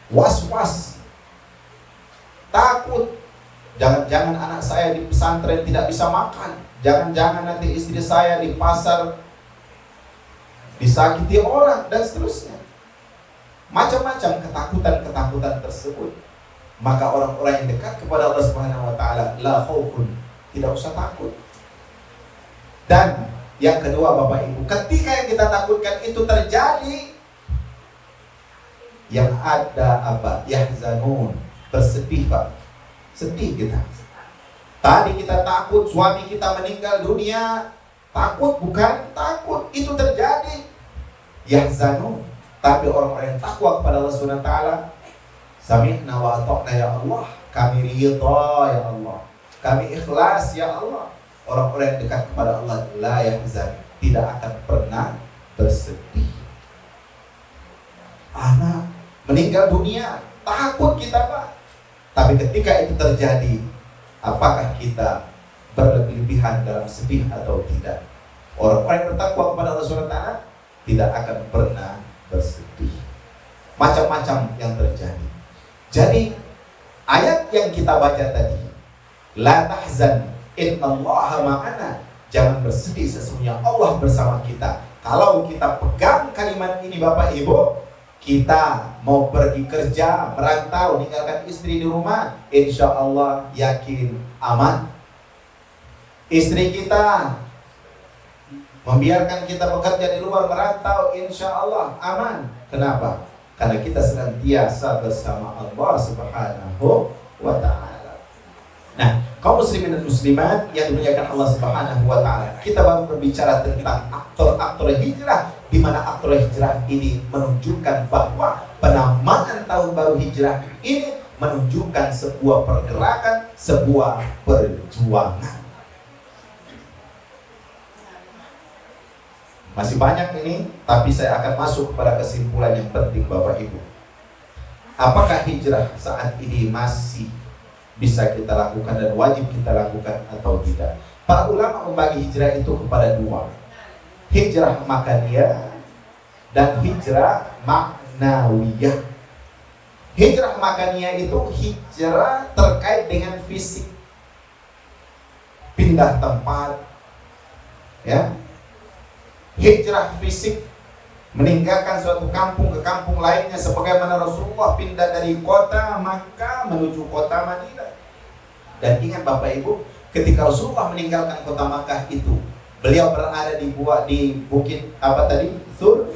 Speaker 1: was-was, takut. Jangan-jangan anak saya di pesantren tidak bisa makan. Jangan-jangan nanti istri saya di pasar disakiti orang, dan seterusnya. Macam-macam ketakutan-ketakutan tersebut. Maka orang-orang yang dekat kepada Allah Subhanahu wa taala, la khaufun, tidak usah takut. Dan yang kedua Bapak Ibu, ketika yang kita takutkan itu terjadi, yang ada apa? Yahzanun, bersedih Pak. Sedih kita. Tadi kita takut suami kita meninggal dunia. Takut bukan? Takut. Itu terjadi. Yahzanun. Tapi orang-orang yang takwa kepada Allah Subhanahu wa taala, sami'na wa ata'na ya Allah, kami ridha ya Allah, kami ikhlas ya Allah. Orang-orang yang dekat kepada Allah la yahzan, tidak akan pernah bersedih. Anak meninggal dunia, takut kita Pak. Tapi ketika itu terjadi, apakah kita berlebihan dalam sedih atau tidak? Orang-orang yang bertakwa kepada Allah SWT tidak akan pernah bersedih. Macam-macam yang terjadi. Jadi ayat yang kita baca tadi, la tahzan innallaha ma'ana, jangan bersedih, sesungguhnya Allah bersama kita. Kalau kita pegang kalimat ini Bapak Ibu, kita mau pergi kerja, merantau, meninggalkan istri di rumah, insya Allah yakin aman. Istri kita membiarkan kita bekerja di luar, merantau, insya Allah aman. Kenapa? Karena kita senantiasa bersama Allah Subhanahu wa ta'ala. Nah, kaum muslimin dan muslimat yang dimuliakan Allah Subhanahu wa ta'ala, kita baru berbicara tentang aktor-aktor hijrah, di mana aktor hijrah ini menunjukkan bahwa penamaan tahun baru hijrah ini menunjukkan sebuah pergerakan, sebuah perjuangan. Masih banyak ini, tapi saya akan masuk kepada kesimpulan yang penting Bapak Ibu. Apakah hijrah saat ini masih bisa kita lakukan dan wajib kita lakukan atau tidak? Para ulama membagi hijrah itu kepada dua, hijrah makaniyah dan hijrah maknawiyah. Hijrah makaniyah itu hijrah terkait dengan fisik, pindah tempat, ya. Hijrah fisik meninggalkan suatu kampung ke kampung lainnya, sebagaimana Rasulullah pindah dari kota Makkah menuju kota Madinah. Dan ingat Bapak Ibu, ketika Rasulullah meninggalkan kota Makkah itu, beliau berada di bukit apa tadi? Sur.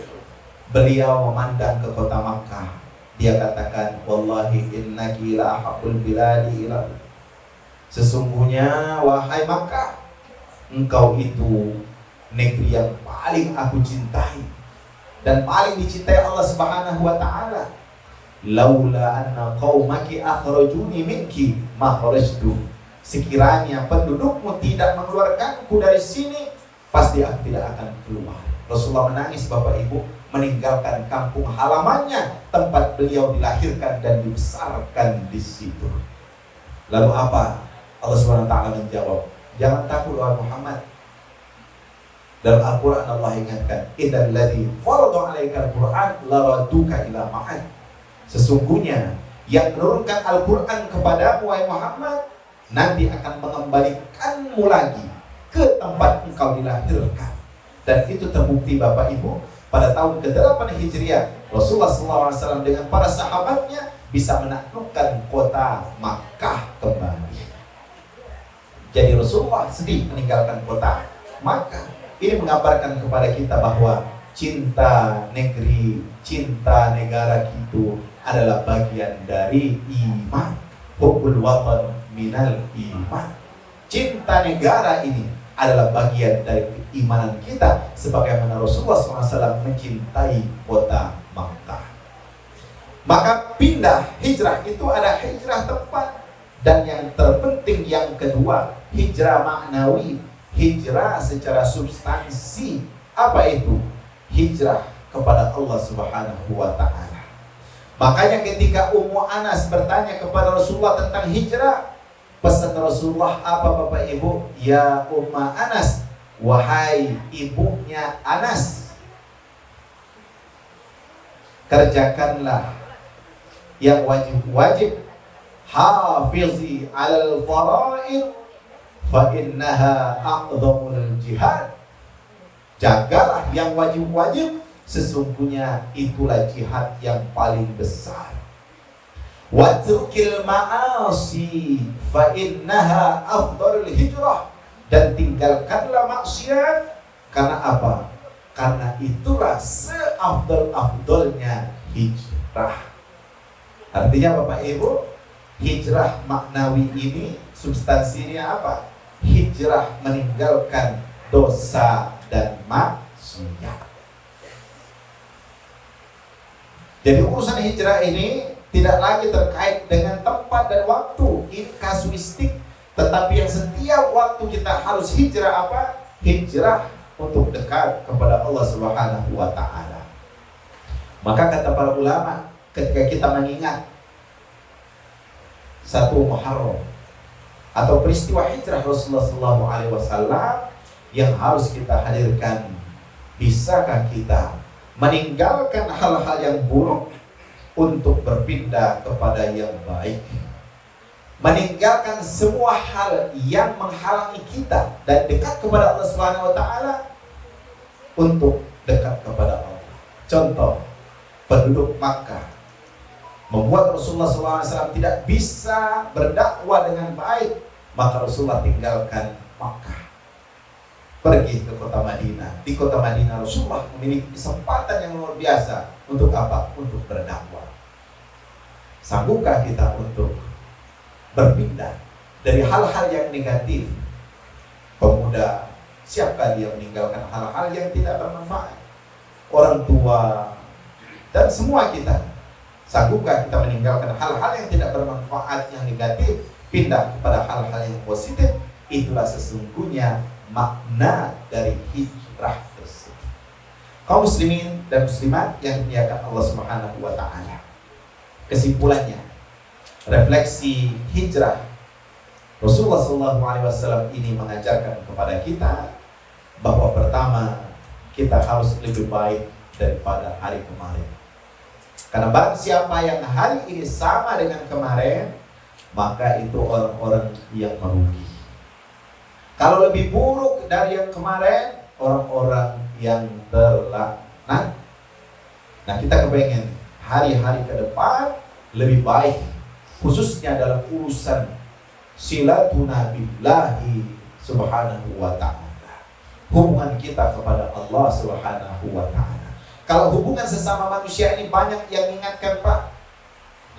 Speaker 1: Beliau memandang ke kota Makkah. Dia katakan, wallahi innaki la ahabbul biladi ila. Sesungguhnya wahai Makkah, engkau itu negeri yang paling aku cintai dan paling dicintai Allah Subhanahu wa taala. Laula anna qaumaki akhrajuni minki ma kharajtu. Sekiranya pendudukmu tidak mengeluarkanku dari sini, pasti aku tidak akan keluar. Rasulullah menangis Bapak Ibu, meninggalkan kampung halamannya, tempat beliau dilahirkan dan dibesarkan di situ. Lalu apa? Allah Subhanahu wa taala menjawab, jangan takut wahai Muhammad. Dalam Al-Quran Allah ingatkan, innal ladzi farada 'alaikal Qur'an laraduka ila ma'ad. Sesungguhnya yang menurunkan Al-Quran kepadamu wahai Muhammad, nanti akan mengembalikanmu lagi ke tempat engkau dilahirkan. Dan itu terbukti Bapak Ibu, pada tahun ke-8 Hijriah, Rasulullah SAW dengan para sahabatnya bisa menaklukkan kota Makkah kembali. Jadi Rasulullah sedih meninggalkan kota Makkah. Ini menggambarkan kepada kita bahwa cinta negeri, cinta negara itu adalah bagian dari iman. Hubbul watan minal iman. Cinta negara ini adalah bagian dari keimanan kita, sebagaimana Rasulullah SAW mencintai kota Makkah. Maka pindah hijrah itu ada hijrah tempat, dan yang terpenting yang kedua, hijrah maknawi, hijrah secara substansi. Apa itu? Hijrah kepada Allah Subhanahu wa taala. Makanya ketika Ummu Anas bertanya kepada Rasulullah tentang hijrah, pesan Rasulullah apa Bapak Ibu? Ya Umma Anas, wahai ibunya Anas, kerjakanlah yang wajib-wajib, hafizi alal fara'id fa innaha a'dhamul jihad. Jagalah yang wajib-wajib, sesungguhnya itulah jihad yang paling besar. Watrukil ma'asi fa innaha afdalul hijrah. Dan tinggalkanlah maksiat. Karena apa? Karena itulah seafdal-afdalnya hijrah. Artinya Bapak Ibu, hijrah maknawi ini substansinya apa? Hijrah meninggalkan dosa dan maksiat. Jadi urusan hijrah ini tidak lagi terkait dengan tempat dan waktu, ini kasuistik. Tetapi yang setiap waktu kita harus hijrah apa? Hijrah untuk dekat kepada Allah Subhanahu wa taala. Maka kata para ulama, ketika kita mengingat satu Muharram atau peristiwa hijrah Rasulullah SAW yang harus kita hadirkan, bisakah kita meninggalkan hal-hal yang buruk untuk berpindah kepada yang baik, meninggalkan semua hal yang menghalangi kita dan dekat kepada Allah Subhanahu wa taala untuk dekat kepada Allah. Contoh, penduduk Makkah membuat Rasulullah SAW tidak bisa berdakwah dengan baik, maka Rasulullah tinggalkan Makkah, pergi ke kota Madinah. Di kota Madinah Rasulullah memiliki kesempatan yang luar biasa untuk apa? Untuk berdakwah. Sanggupkah kita untuk berpindah dari hal-hal yang negatif? Pemuda, siapkah dia meninggalkan hal-hal yang tidak bermanfaat? Orang tua dan semua kita, sanggupkah kita meninggalkan hal-hal yang tidak bermanfaat, yang negatif, pindah kepada hal-hal yang positif? Itulah sesungguhnya makna dari hijrah tersebut. Kaum muslimin dan muslimat yang dimuliakan Allah Subhanahu wa taala. Kesimpulannya, refleksi hijrah Rasulullah SAW ini mengajarkan kepada kita bahwa pertama, kita harus lebih baik daripada hari kemarin. Karena barang siapa yang hari ini sama dengan kemarin, maka itu orang-orang yang merugi. Kalau lebih buruk dari yang kemarin, orang-orang yang terlaknat. Nah, kita kepengen hari-hari ke depan lebih baik, khususnya dalam urusan silatuna billahi subhanahu wa ta'ala, hubungan kita kepada Allah subhanahu wa ta'ala. Kalau hubungan sesama manusia ini banyak yang ingatkan, Pak,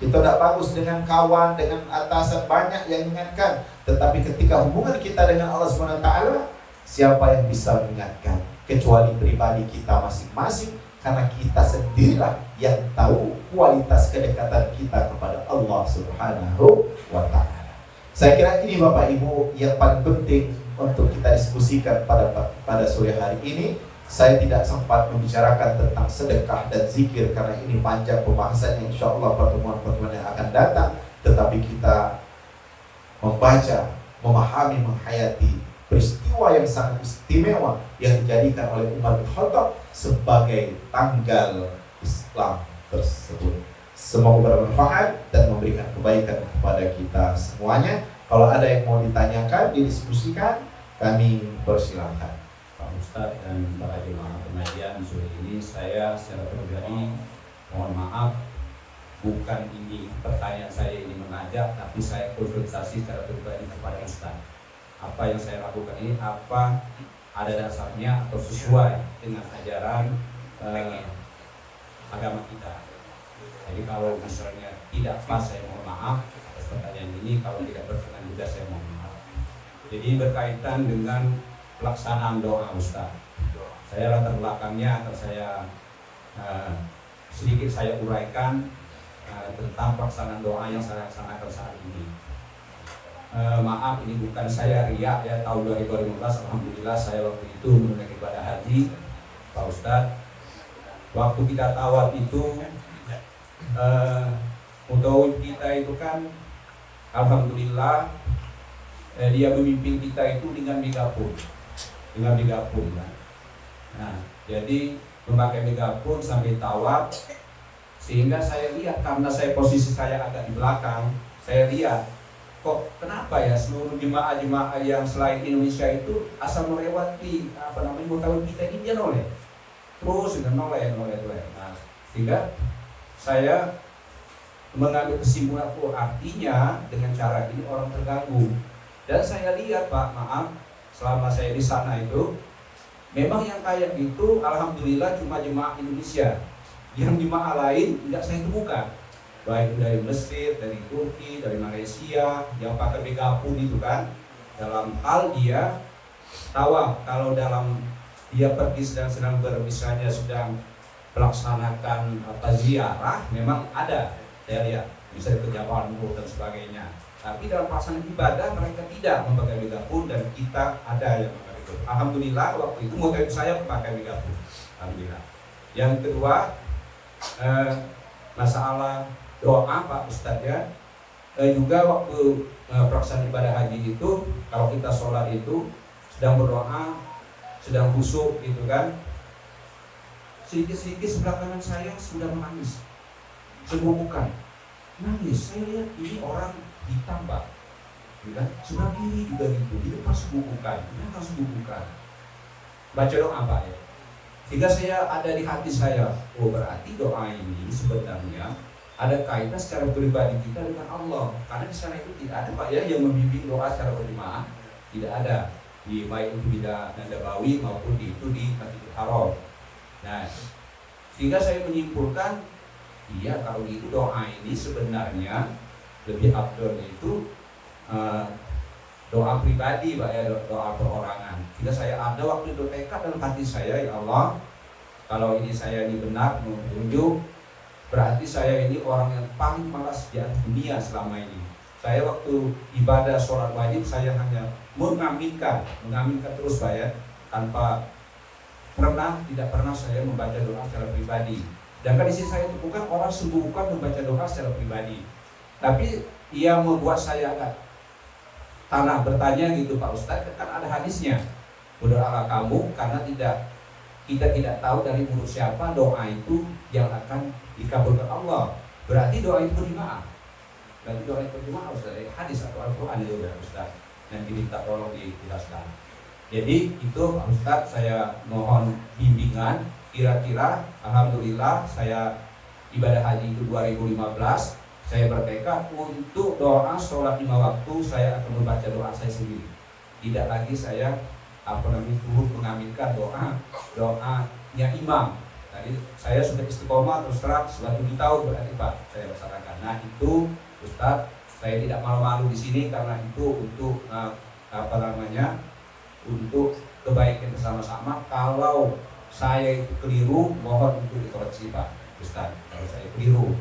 Speaker 1: kita tidak bagus dengan kawan, dengan atasan, banyak yang ingatkan. Tetapi ketika hubungan kita dengan Allah subhanahu wa ta'ala, siapa yang bisa mengingatkan kecuali pribadi kita masing-masing, karena kita sendirilah yang tahu kualitas kedekatan kita kepada Allah subhanahu wa ta'ala. Saya kira ini Bapak Ibu yang paling penting untuk kita diskusikan pada sore hari ini. Saya tidak sempat membicarakan tentang sedekah dan zikir karena ini panjang pembahasannya, insya Allah pertemuan-pertemuan yang akan datang. Tetapi kita membaca, memahami, menghayati peristiwa yang sangat istimewa yang dijadikan oleh Umar bin Khattab sebagai tanggal Islam tersebut. Semoga bermanfaat dan memberikan kebaikan kepada kita semuanya. Kalau ada yang mau ditanyakan, didiskusikan, kami persilahkan.
Speaker 2: Pak Ustadz dan para jemaah pengajian sore ini, saya secara pribadi mohon maaf, bukan ini pertanyaan saya ini mengajak, tapi saya konsultasi secara pribadi kepada Ustadz. Apa yang saya lakukan ini, apa ada dasarnya atau sesuai dengan ajaran agama kita. Jadi kalau misalnya tidak pas, saya mohon maaf atas pertanyaan ini. Kalau tidak berkenan juga, saya mohon maaf. Jadi berkaitan dengan pelaksanaan doa Ustaz, saya latar belakangnya atau saya sedikit saya uraikan tentang pelaksanaan doa yang saya laksanakan saat ini. Maaf, ini bukan saya riak ya. Tahun 2015 alhamdulillah saya waktu itu menunaikan ibadah haji, Pak Ustadz. Waktu kita tawaf itu untuk kita itu kan alhamdulillah dia memimpin kita itu dengan megafon kan. Nah, jadi memakai megafon sampai tawaf, sehingga saya lihat, karena saya posisi saya agak di belakang, saya lihat kok kenapa ya seluruh jemaah-jemaah yang selain Indonesia itu asal melewati hotel kita ini dia noleh terus dengan noleh. Nah, sehingga saya mengambil kesimpulan, artinya dengan cara ini orang terganggu. Dan saya lihat, Pak, maaf, selama saya di sana itu memang yang kayak gitu alhamdulillah cuma jemaah Indonesia. Yang jemaah lain tidak saya temukan, baik dari Mesir, dari Turki, dari Malaysia, yang pakai megafon itu kan, dalam hal dia tawaf. Kalau dalam dia pergi sedang misalnya sedang melaksanakan ziarah, memang ada, saya lihat bisa ke Jabal Nur dan sebagainya. Tapi dalam pelaksanaan ibadah mereka tidak memakai megafon, dan kita ada yang memakai megafon. Alhamdulillah waktu itu mobil saya memakai megafon, alhamdulillah. Yang kedua, masalah doa Pak Ustadz ya, juga waktu pelaksanaan ibadah haji itu, kalau kita sholat itu sedang berdoa, sedang khusyuk gitu kan, sedikit-sedikit sebelah kanan saya sudah menangis, sebubukan nangis. Saya lihat ini orang hitam Pak, gitu kan? Sebelah kiri juga gitu, di depan sebubukan, ini akan sebubukan. Baca doa Pak ya, sehingga saya ada di hati saya, berarti doa ini sebenarnya ada kaitan secara pribadi kita dengan Allah, karena di sana itu tidak ada Pak ya yang membimbing doa secara berjemaah, tidak ada, di baik itu Bidah Nabawi maupun di Masjidil Haram. Nah, sehingga saya menyimpulkan, iya kalau gitu doa ini sebenarnya lebih afdol itu doa pribadi Pak ya, doa perorangan. Sehingga saya ada waktu itu tekad dalam hati saya, ya Allah, kalau ini saya ini benar menunjuk, berarti saya ini orang yang paling malas di dunia selama ini. Saya waktu ibadah sholat wajib saya hanya mengaminkan terus Pak ya, tanpa tidak pernah saya membaca doa secara pribadi. Dan di sini saya temukan orang bukan membaca doa secara pribadi, tapi ia membuat saya agak tanah bertanya gitu, Pak Ustadz, kan ada hadisnya, berdoalah kamu karena kita tidak tahu dari mulut siapa doa itu yang akan dikabulkan Allah. Berarti doa itu berjemaah. Berarti doa itu berjemaah Ustaz, hadis atau Al-Quran itu ya Ustaz. Nanti minta tolong dijelaskan. Jadi itu Pak Ustadz, saya mohon bimbingan. Kira-kira alhamdulillah saya ibadah haji itu 2015, saya bertekad untuk doa sholat 5 waktu saya akan membaca doa saya sendiri. Tidak lagi saya turut mengaminkan doanya imam. Tadi saya sudah istiqomah terus terang setelah 7 tahun berarti Pak saya laksanakan. Nah itu Ustadz, saya tidak malu-malu di sini karena itu untuk untuk kebaikan bersama-sama. Kalau saya itu keliru, mohon untuk dikoreksi Pak Ustadz. Kalau saya keliru,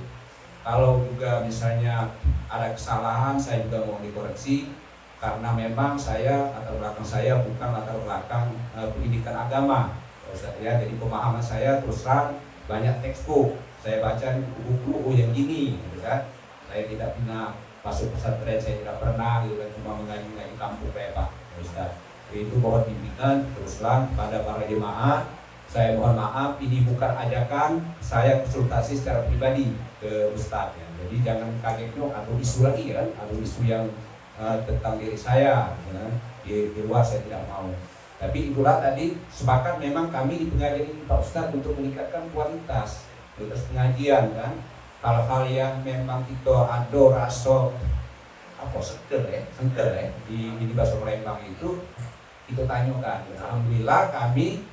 Speaker 2: kalau juga misalnya ada kesalahan, saya juga mohon dikoreksi. Karena memang saya, latar belakang saya bukan latar belakang pendidikan agama, Ustaz, ya. Jadi pemahaman saya terus terang banyak textbook. Saya baca buku-buku yang gini, gitu kan. Saya tidak pernah masuk pesantren, saya tidak pernah, gitu kan, cuma mengaji kampung kayak Pak Ustaz. Itu mohon bimbingan terus terang pada para jemaah. Saya mohon maaf, ini bukan ajakan saya konsultasi secara pribadi ke Ustaz, ya. Jadi jangan kaget atau isu lagi kan, atau isu yang tentang diri saya, ya. Di luar saya tidak mau. Tapi itulah tadi sepakat memang kami di pengajian ini Pak Ustaz untuk meningkatkan kualitas pengajian kan. Hal-hal yang memang kita ada rasa sengkel ya di bahasa Palembang itu kita tanyakan. Alhamdulillah kami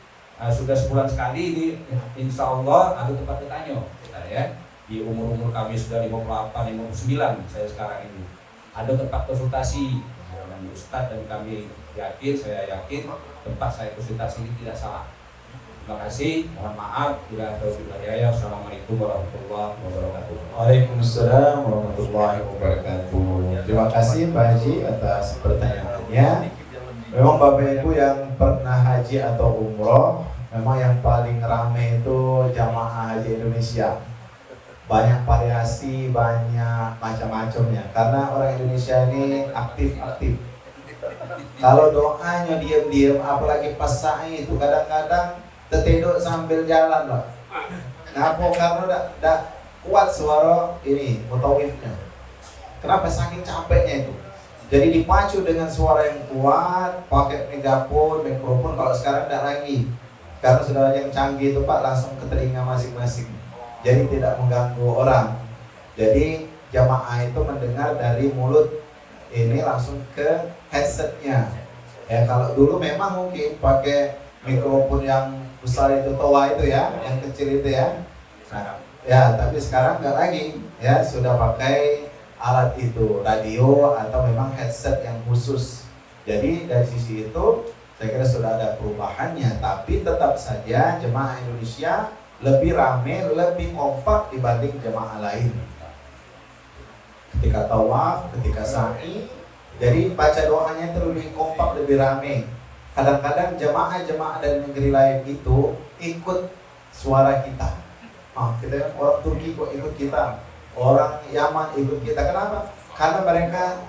Speaker 2: sudah sebulan sekali di insya Allah ada tempat bertanya ya. Di umur kami sudah 58, 59 saya sekarang ini. Ada tempat konsultasi dengan Ustadz dan saya yakin tempat saya konsultasi ini tidak salah. Terima kasih, mohon maaf bila ada hidayah. Assalamualaikum warahmatullahi wabarakatuh.
Speaker 1: Waalaikumsalam warahmatullahi wabarakatuh. Terima kasih Pak Haji atas pertanyaannya. Memang Bapak Ibu yang pernah haji atau umroh, memang yang paling ramai itu jamaah haji Indonesia. Banyak variasi, banyak macam-macamnya. Karena orang Indonesia ini aktif-aktif. Kalau doanya diam-diam, apalagi pas sa'i itu kadang-kadang tertidur sambil jalan lah. Ngapa? Karena tidak kuat suara ini mutawifnya. Kenapa? Saking capeknya itu. Jadi dipacu dengan suara yang kuat, pakai megafon, mikrofon. Kalau sekarang tidak lagi, karena sudah yang canggih itu Pak, langsung ke telinga masing-masing. Jadi tidak mengganggu orang. Jadi jamaah itu mendengar dari mulut ini langsung ke headsetnya. Ya kalau dulu memang mungkin pakai mikrofon yang besar itu toa itu ya, yang kecil itu ya. Nah, ya tapi sekarang nggak lagi ya, sudah pakai alat itu, radio atau memang headset yang khusus. Jadi dari sisi itu saya kira sudah ada perubahannya, tapi tetap saja jemaah Indonesia lebih ramai, lebih kompak dibanding jemaah lain. Ketika tawaf, ketika sa'i, jadi baca doanya itu lebih kompak, lebih ramai. Kadang-kadang jemaah-jemaah dari negeri lain itu ikut suara kita. Kita kan orang Turki kok ikut kita, orang Yaman ikut kita. Kenapa? Karena mereka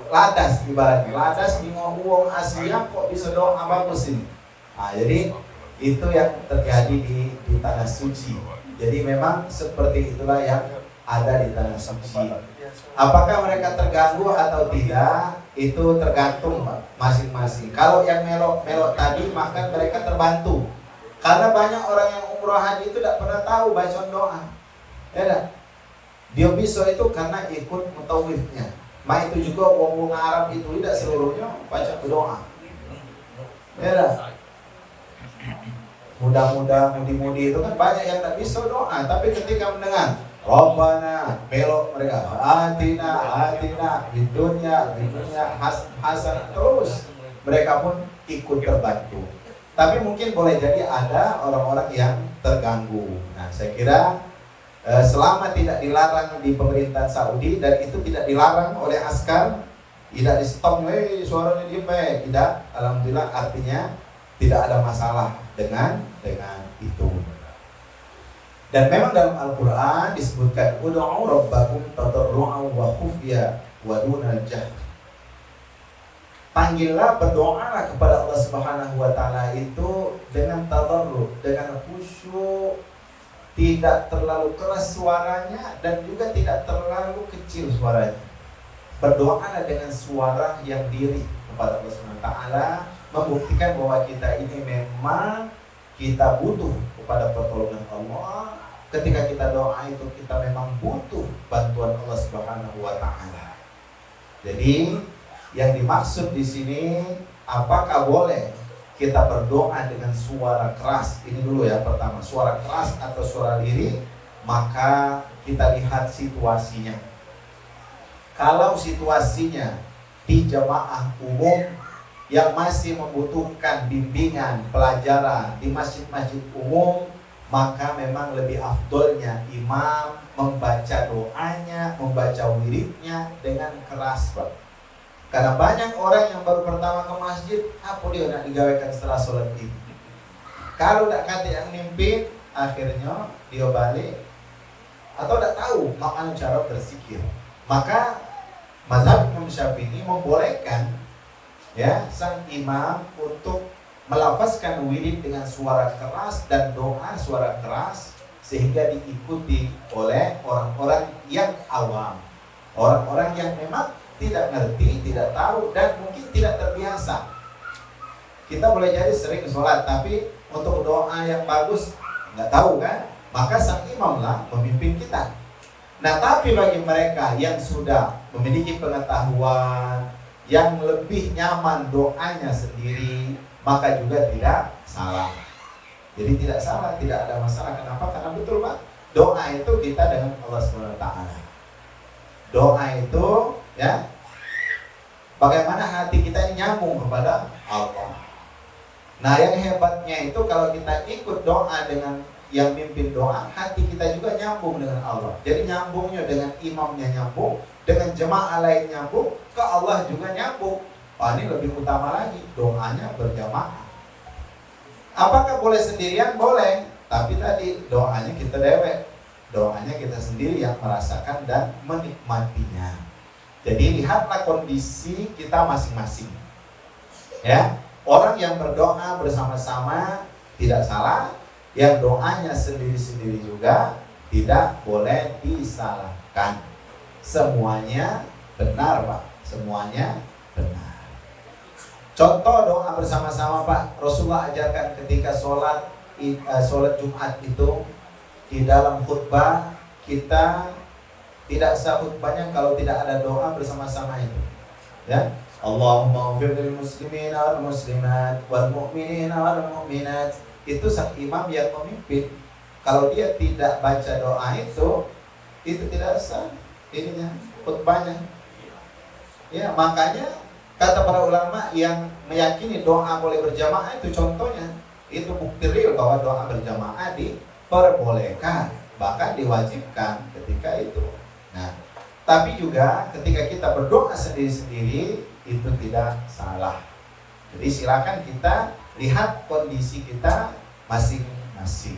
Speaker 1: ladas, ibaratnya ladas di uang Asia kok bisa doa bagus ini. Jadi itu yang terjadi di tanah suci. Jadi memang seperti itulah yang ada di tanah suci. Apakah mereka terganggu atau tidak, itu tergantung masing-masing. Kalau yang melok tadi, maka mereka terbantu. Karena banyak orang yang umroh haji itu tidak pernah tahu baca doa. Ya, dia bisa itu karena ikut mutawifnya. Itu juga wong Arab itu tidak seluruhnya baca doa. Ya, muda-muda, mudi-mudi itu kan banyak yang tak bisa doa, tapi ketika mendengar Rabbana, belok mereka atina bidunya hasan, terus mereka pun ikut terbantu. Tapi mungkin boleh jadi ada orang-orang yang terganggu. Nah, saya kira selama tidak dilarang di pemerintahan Saudi dan itu tidak dilarang oleh askar, tidak di stop, suaranya diem, tidak, alhamdulillah artinya tidak ada masalah dengan itu. Dan memang dalam Al-Quran disebutkan ud'u rabbakum tadarru'an wa khufya wa dunal jahr. Panggillah, berdoalah kepada Allah Subhanahu wa taala itu dengan tadarru', dengan khusyuk, tidak terlalu keras suaranya dan juga tidak terlalu kecil suaranya. Berdoalah dengan suara yang diri kepada Allah Subhanahu wa taala, membuktikan bahwa kita ini memang kita butuh kepada pertolongan Allah. Ketika kita doa itu kita memang butuh bantuan Allah Subhanahu wa taala. Jadi yang dimaksud di sini, apakah boleh kita berdoa dengan suara keras? Ini dulu ya, pertama, suara keras atau suara lirih. Maka kita lihat situasinya. Kalau situasinya di jamaah umum yang masih membutuhkan bimbingan, pelajaran di masjid-masjid umum, maka memang lebih afdolnya imam membaca doanya, membaca wiridnya dengan keras, Pak. Karena banyak orang yang baru pertama ke masjid, apa dia nak digawekan setelah sholat ini. Kalau tak kata yang mimpin, akhirnya dia balik atau tak tahu makna cara berzikir. Maka mazhab Imam Syafi'i membolehkan ya sang imam untuk melafazkan wirid dengan suara keras dan doa suara keras sehingga diikuti oleh orang-orang yang awam, orang-orang yang memang tidak ngerti, tidak tahu dan mungkin tidak terbiasa. Kita boleh jadi sering sholat tapi untuk doa yang bagus nggak tahu kan, maka sang imam lah memimpin kita. Nah tapi bagi mereka yang sudah memiliki pengetahuan, yang lebih nyaman doanya sendiri, maka juga tidak salah. Jadi tidak salah, tidak ada masalah. Kenapa? Karena betul Pak, doa itu kita dengan Allah SWT. Doa itu ya, bagaimana hati kita ini nyambung kepada Allah. Nah yang hebatnya itu kalau kita ikut doa dengan yang mimpin doa, hati kita juga nyambung dengan Allah. Jadi nyambungnya dengan imamnya nyambung, dengan jemaah lain nyambung, ke Allah juga nyambung. Wah ini lebih utama lagi, doanya berjamaah. Apakah boleh sendirian? Boleh. Tapi tadi doanya kita dewek, doanya kita sendiri yang merasakan dan menikmatinya. Jadi lihatlah kondisi kita masing-masing. Ya, orang yang berdoa bersama-sama tidak salah, yang doanya sendiri-sendiri juga tidak boleh disalahkan. Semuanya benar Pak, semuanya benar. Contoh doa bersama-sama Pak, Rasulullah ajarkan ketika sholat Jumat itu, di dalam khutbah kita tidak sah khutbahnya kalau tidak ada doa bersama-sama itu. Ya, Allahumma ighfir lil muslimina wal muslimat wal mu'minina wal mu'minat. Itu sang imam yang memimpin. Kalau dia tidak baca doa itu tidak sah ininya khutbahnya. Ya, makanya kata para ulama yang meyakini doa boleh berjamaah itu contohnya, itu bukti real bahwa doa berjamaah diperbolehkan, bahkan diwajibkan ketika itu. Nah, tapi juga ketika kita berdoa sendiri-sendiri itu tidak salah. Jadi silakan kita lihat kondisi kita masing-masing.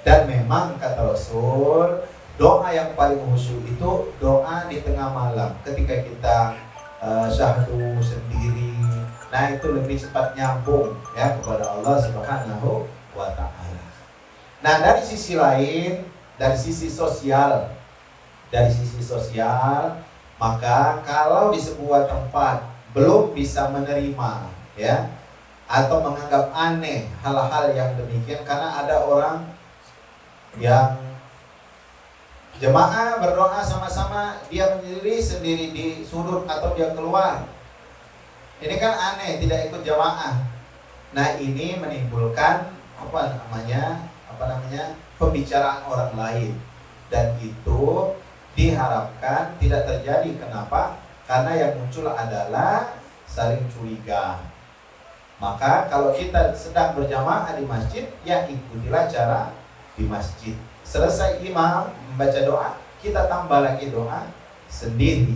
Speaker 1: Dan memang kata Rasul, doa yang paling khusyuk itu doa di tengah malam ketika kita syahdu sendiri. Nah itu lebih cepat nyambung ya kepada Allah Subhanahu wa ta'ala. Nah dari sisi lain, dari sisi sosial, maka kalau di sebuah tempat belum bisa menerima ya atau menganggap aneh hal-hal yang demikian, karena ada orang yang jemaah berdoa sama-sama, dia sendiri di sudut atau dia keluar. Ini kan aneh, tidak ikut jemaah. Nah ini menimbulkan pembicaraan orang lain, dan itu diharapkan tidak terjadi. Kenapa? Karena yang muncul adalah saling curiga. Maka kalau kita sedang berjamaah di masjid, ya ikutilah cara di masjid. Selesai imam membaca doa, kita tambah lagi doa sendiri.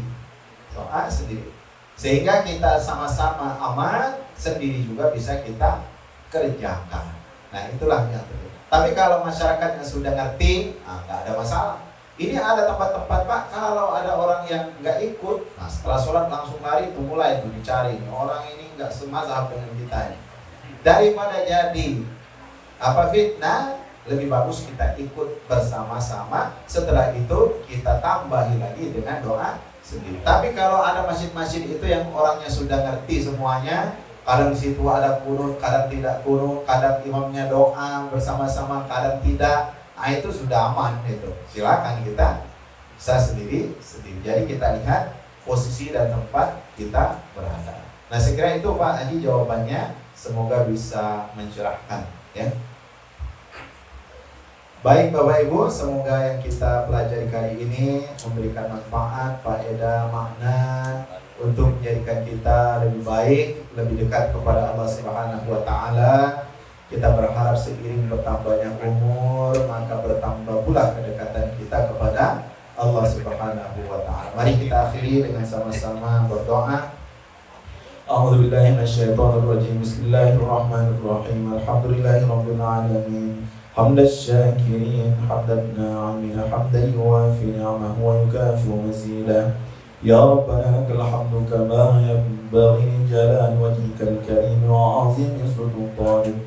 Speaker 1: Sehingga kita sama-sama aman, sendiri juga bisa kita kerjakan. Nah itulah yang terjadi. Tapi kalau masyarakat yang sudah ngerti, nggak ada masalah. Ini ada tempat-tempat Pak, kalau ada orang yang nggak ikut, nah setelah sholat langsung lari itu mulai itu dicari. Orang ini nggak semazhab dengan kita ini. Daripada jadi fitnah, lebih bagus kita ikut bersama-sama. Setelah itu kita tambahi lagi dengan doa sendiri. Tapi kalau ada masjid-masjid itu yang orangnya sudah ngerti semuanya, Kadang di situ ada kunut, kadang tidak kunut, kadang imamnya doa bersama-sama, kadang tidak. Nah, itu sudah aman itu. Silakan kita bisa sendiri. Jadi kita lihat posisi dan tempat kita berada. Nah, saya kira itu Pak Haji jawabannya. Semoga bisa mencerahkan ya. Baik Bapak Ibu, semoga yang kita pelajari kali ini memberikan manfaat, faedah, makna untuk menjadikan kita lebih baik, lebih dekat kepada Allah Subhanahu wa taala. Kita berharap seiring bertambahnya umur, maka bertambah pula kedekatan kita kepada Allah Subhanahu wa taala. Mari kita akhiri dengan sama-sama berdoa. A'udzu billahi minasyaitonir rajim. Bismillahirrahmanirrahim. Alhamdulillahirabbil alamin. حمد الشاكرين حمد الناعمين حمدا يوافي نعمه ويكافئ مزيدا يا ربنا لك الحمد كما ينبغي لجلال وجهك الكريم وعظيم سلطانك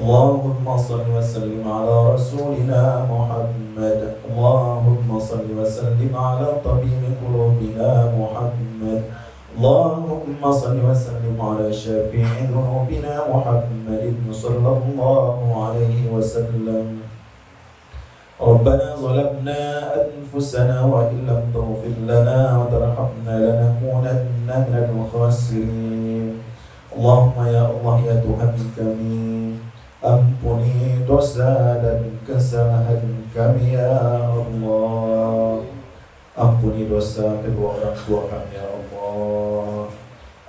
Speaker 1: اللهم صل وسلم على رسولنا محمد اللهم صل وسلم على طبيب قلوبنا محمد اللهم صل وسلم على شفيع ذنوبنا محمد صلى الله عليه وسلم ربنا ظلمنا أنفسنا وإن لم تغفر لنا وترحمنا لنكونن من الخاسرين اللهم يا الله يا Tuhan kami ampuni dosa dan kesalahan kami ya Allah. Ampuni dosa kedua orang tua kami ya Allah.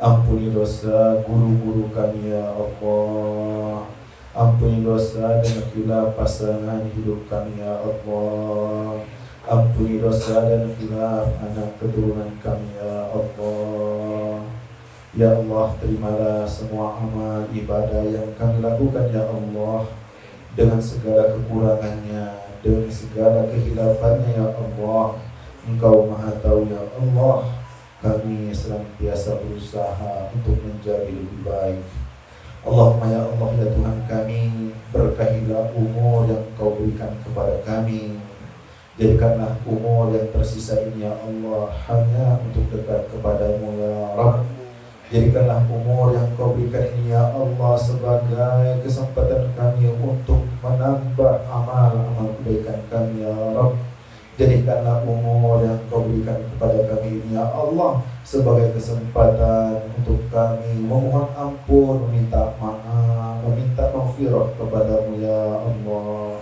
Speaker 1: Ampuni dosa guru-guru kami ya Allah. Ampuni dosa dan khilaf pasangan hidup kami ya Allah. Ampuni dosa dan khilaf anak keturunan kami ya Allah. Ya Allah, terimalah semua amal ibadah yang kami lakukan ya Allah, dengan segala kekurangannya, dengan segala kehilafannya ya Allah. Engkau Maha Tahu ya Allah. Kami senantiasa berusaha untuk menjadi lebih baik. Allahumma ya Allah ya Tuhan kami, berkahilah umur yang Engkau berikan kepada kami. Jadikanlah umur yang tersisa ini ya Allah hanya untuk dekat kepadamu ya Rabb. Jadikanlah umur yang Kau berikan ini ya Allah sebagai kesempatan kami untuk menambah amal-amal kebaikan kami ya Rabb. Jadikanlah umur yang Kau berikan kepada kami ini ya Allah sebagai kesempatan untuk kami memohon ampun, meminta maaf, meminta maghfirah kepadamu ya Allah.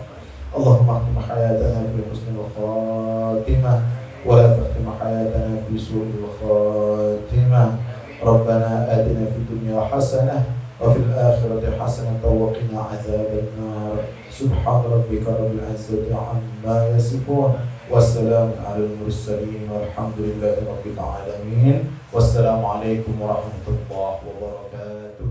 Speaker 1: Allahumma akhtim hayatana fi husnil khatimah wa la takhtim hayatana fi su'il khatimah. Rabbana atina fid dunya hasanah wa fil akhirati hasanah wa qina adzaban nar. Subhana rabbika rabbil izzati amma yasifun. Wassalamu ala al-mursalin walhamdulillahi rabbil alamin. Wassalamu alaikum warahmatullahi wabarakatuh.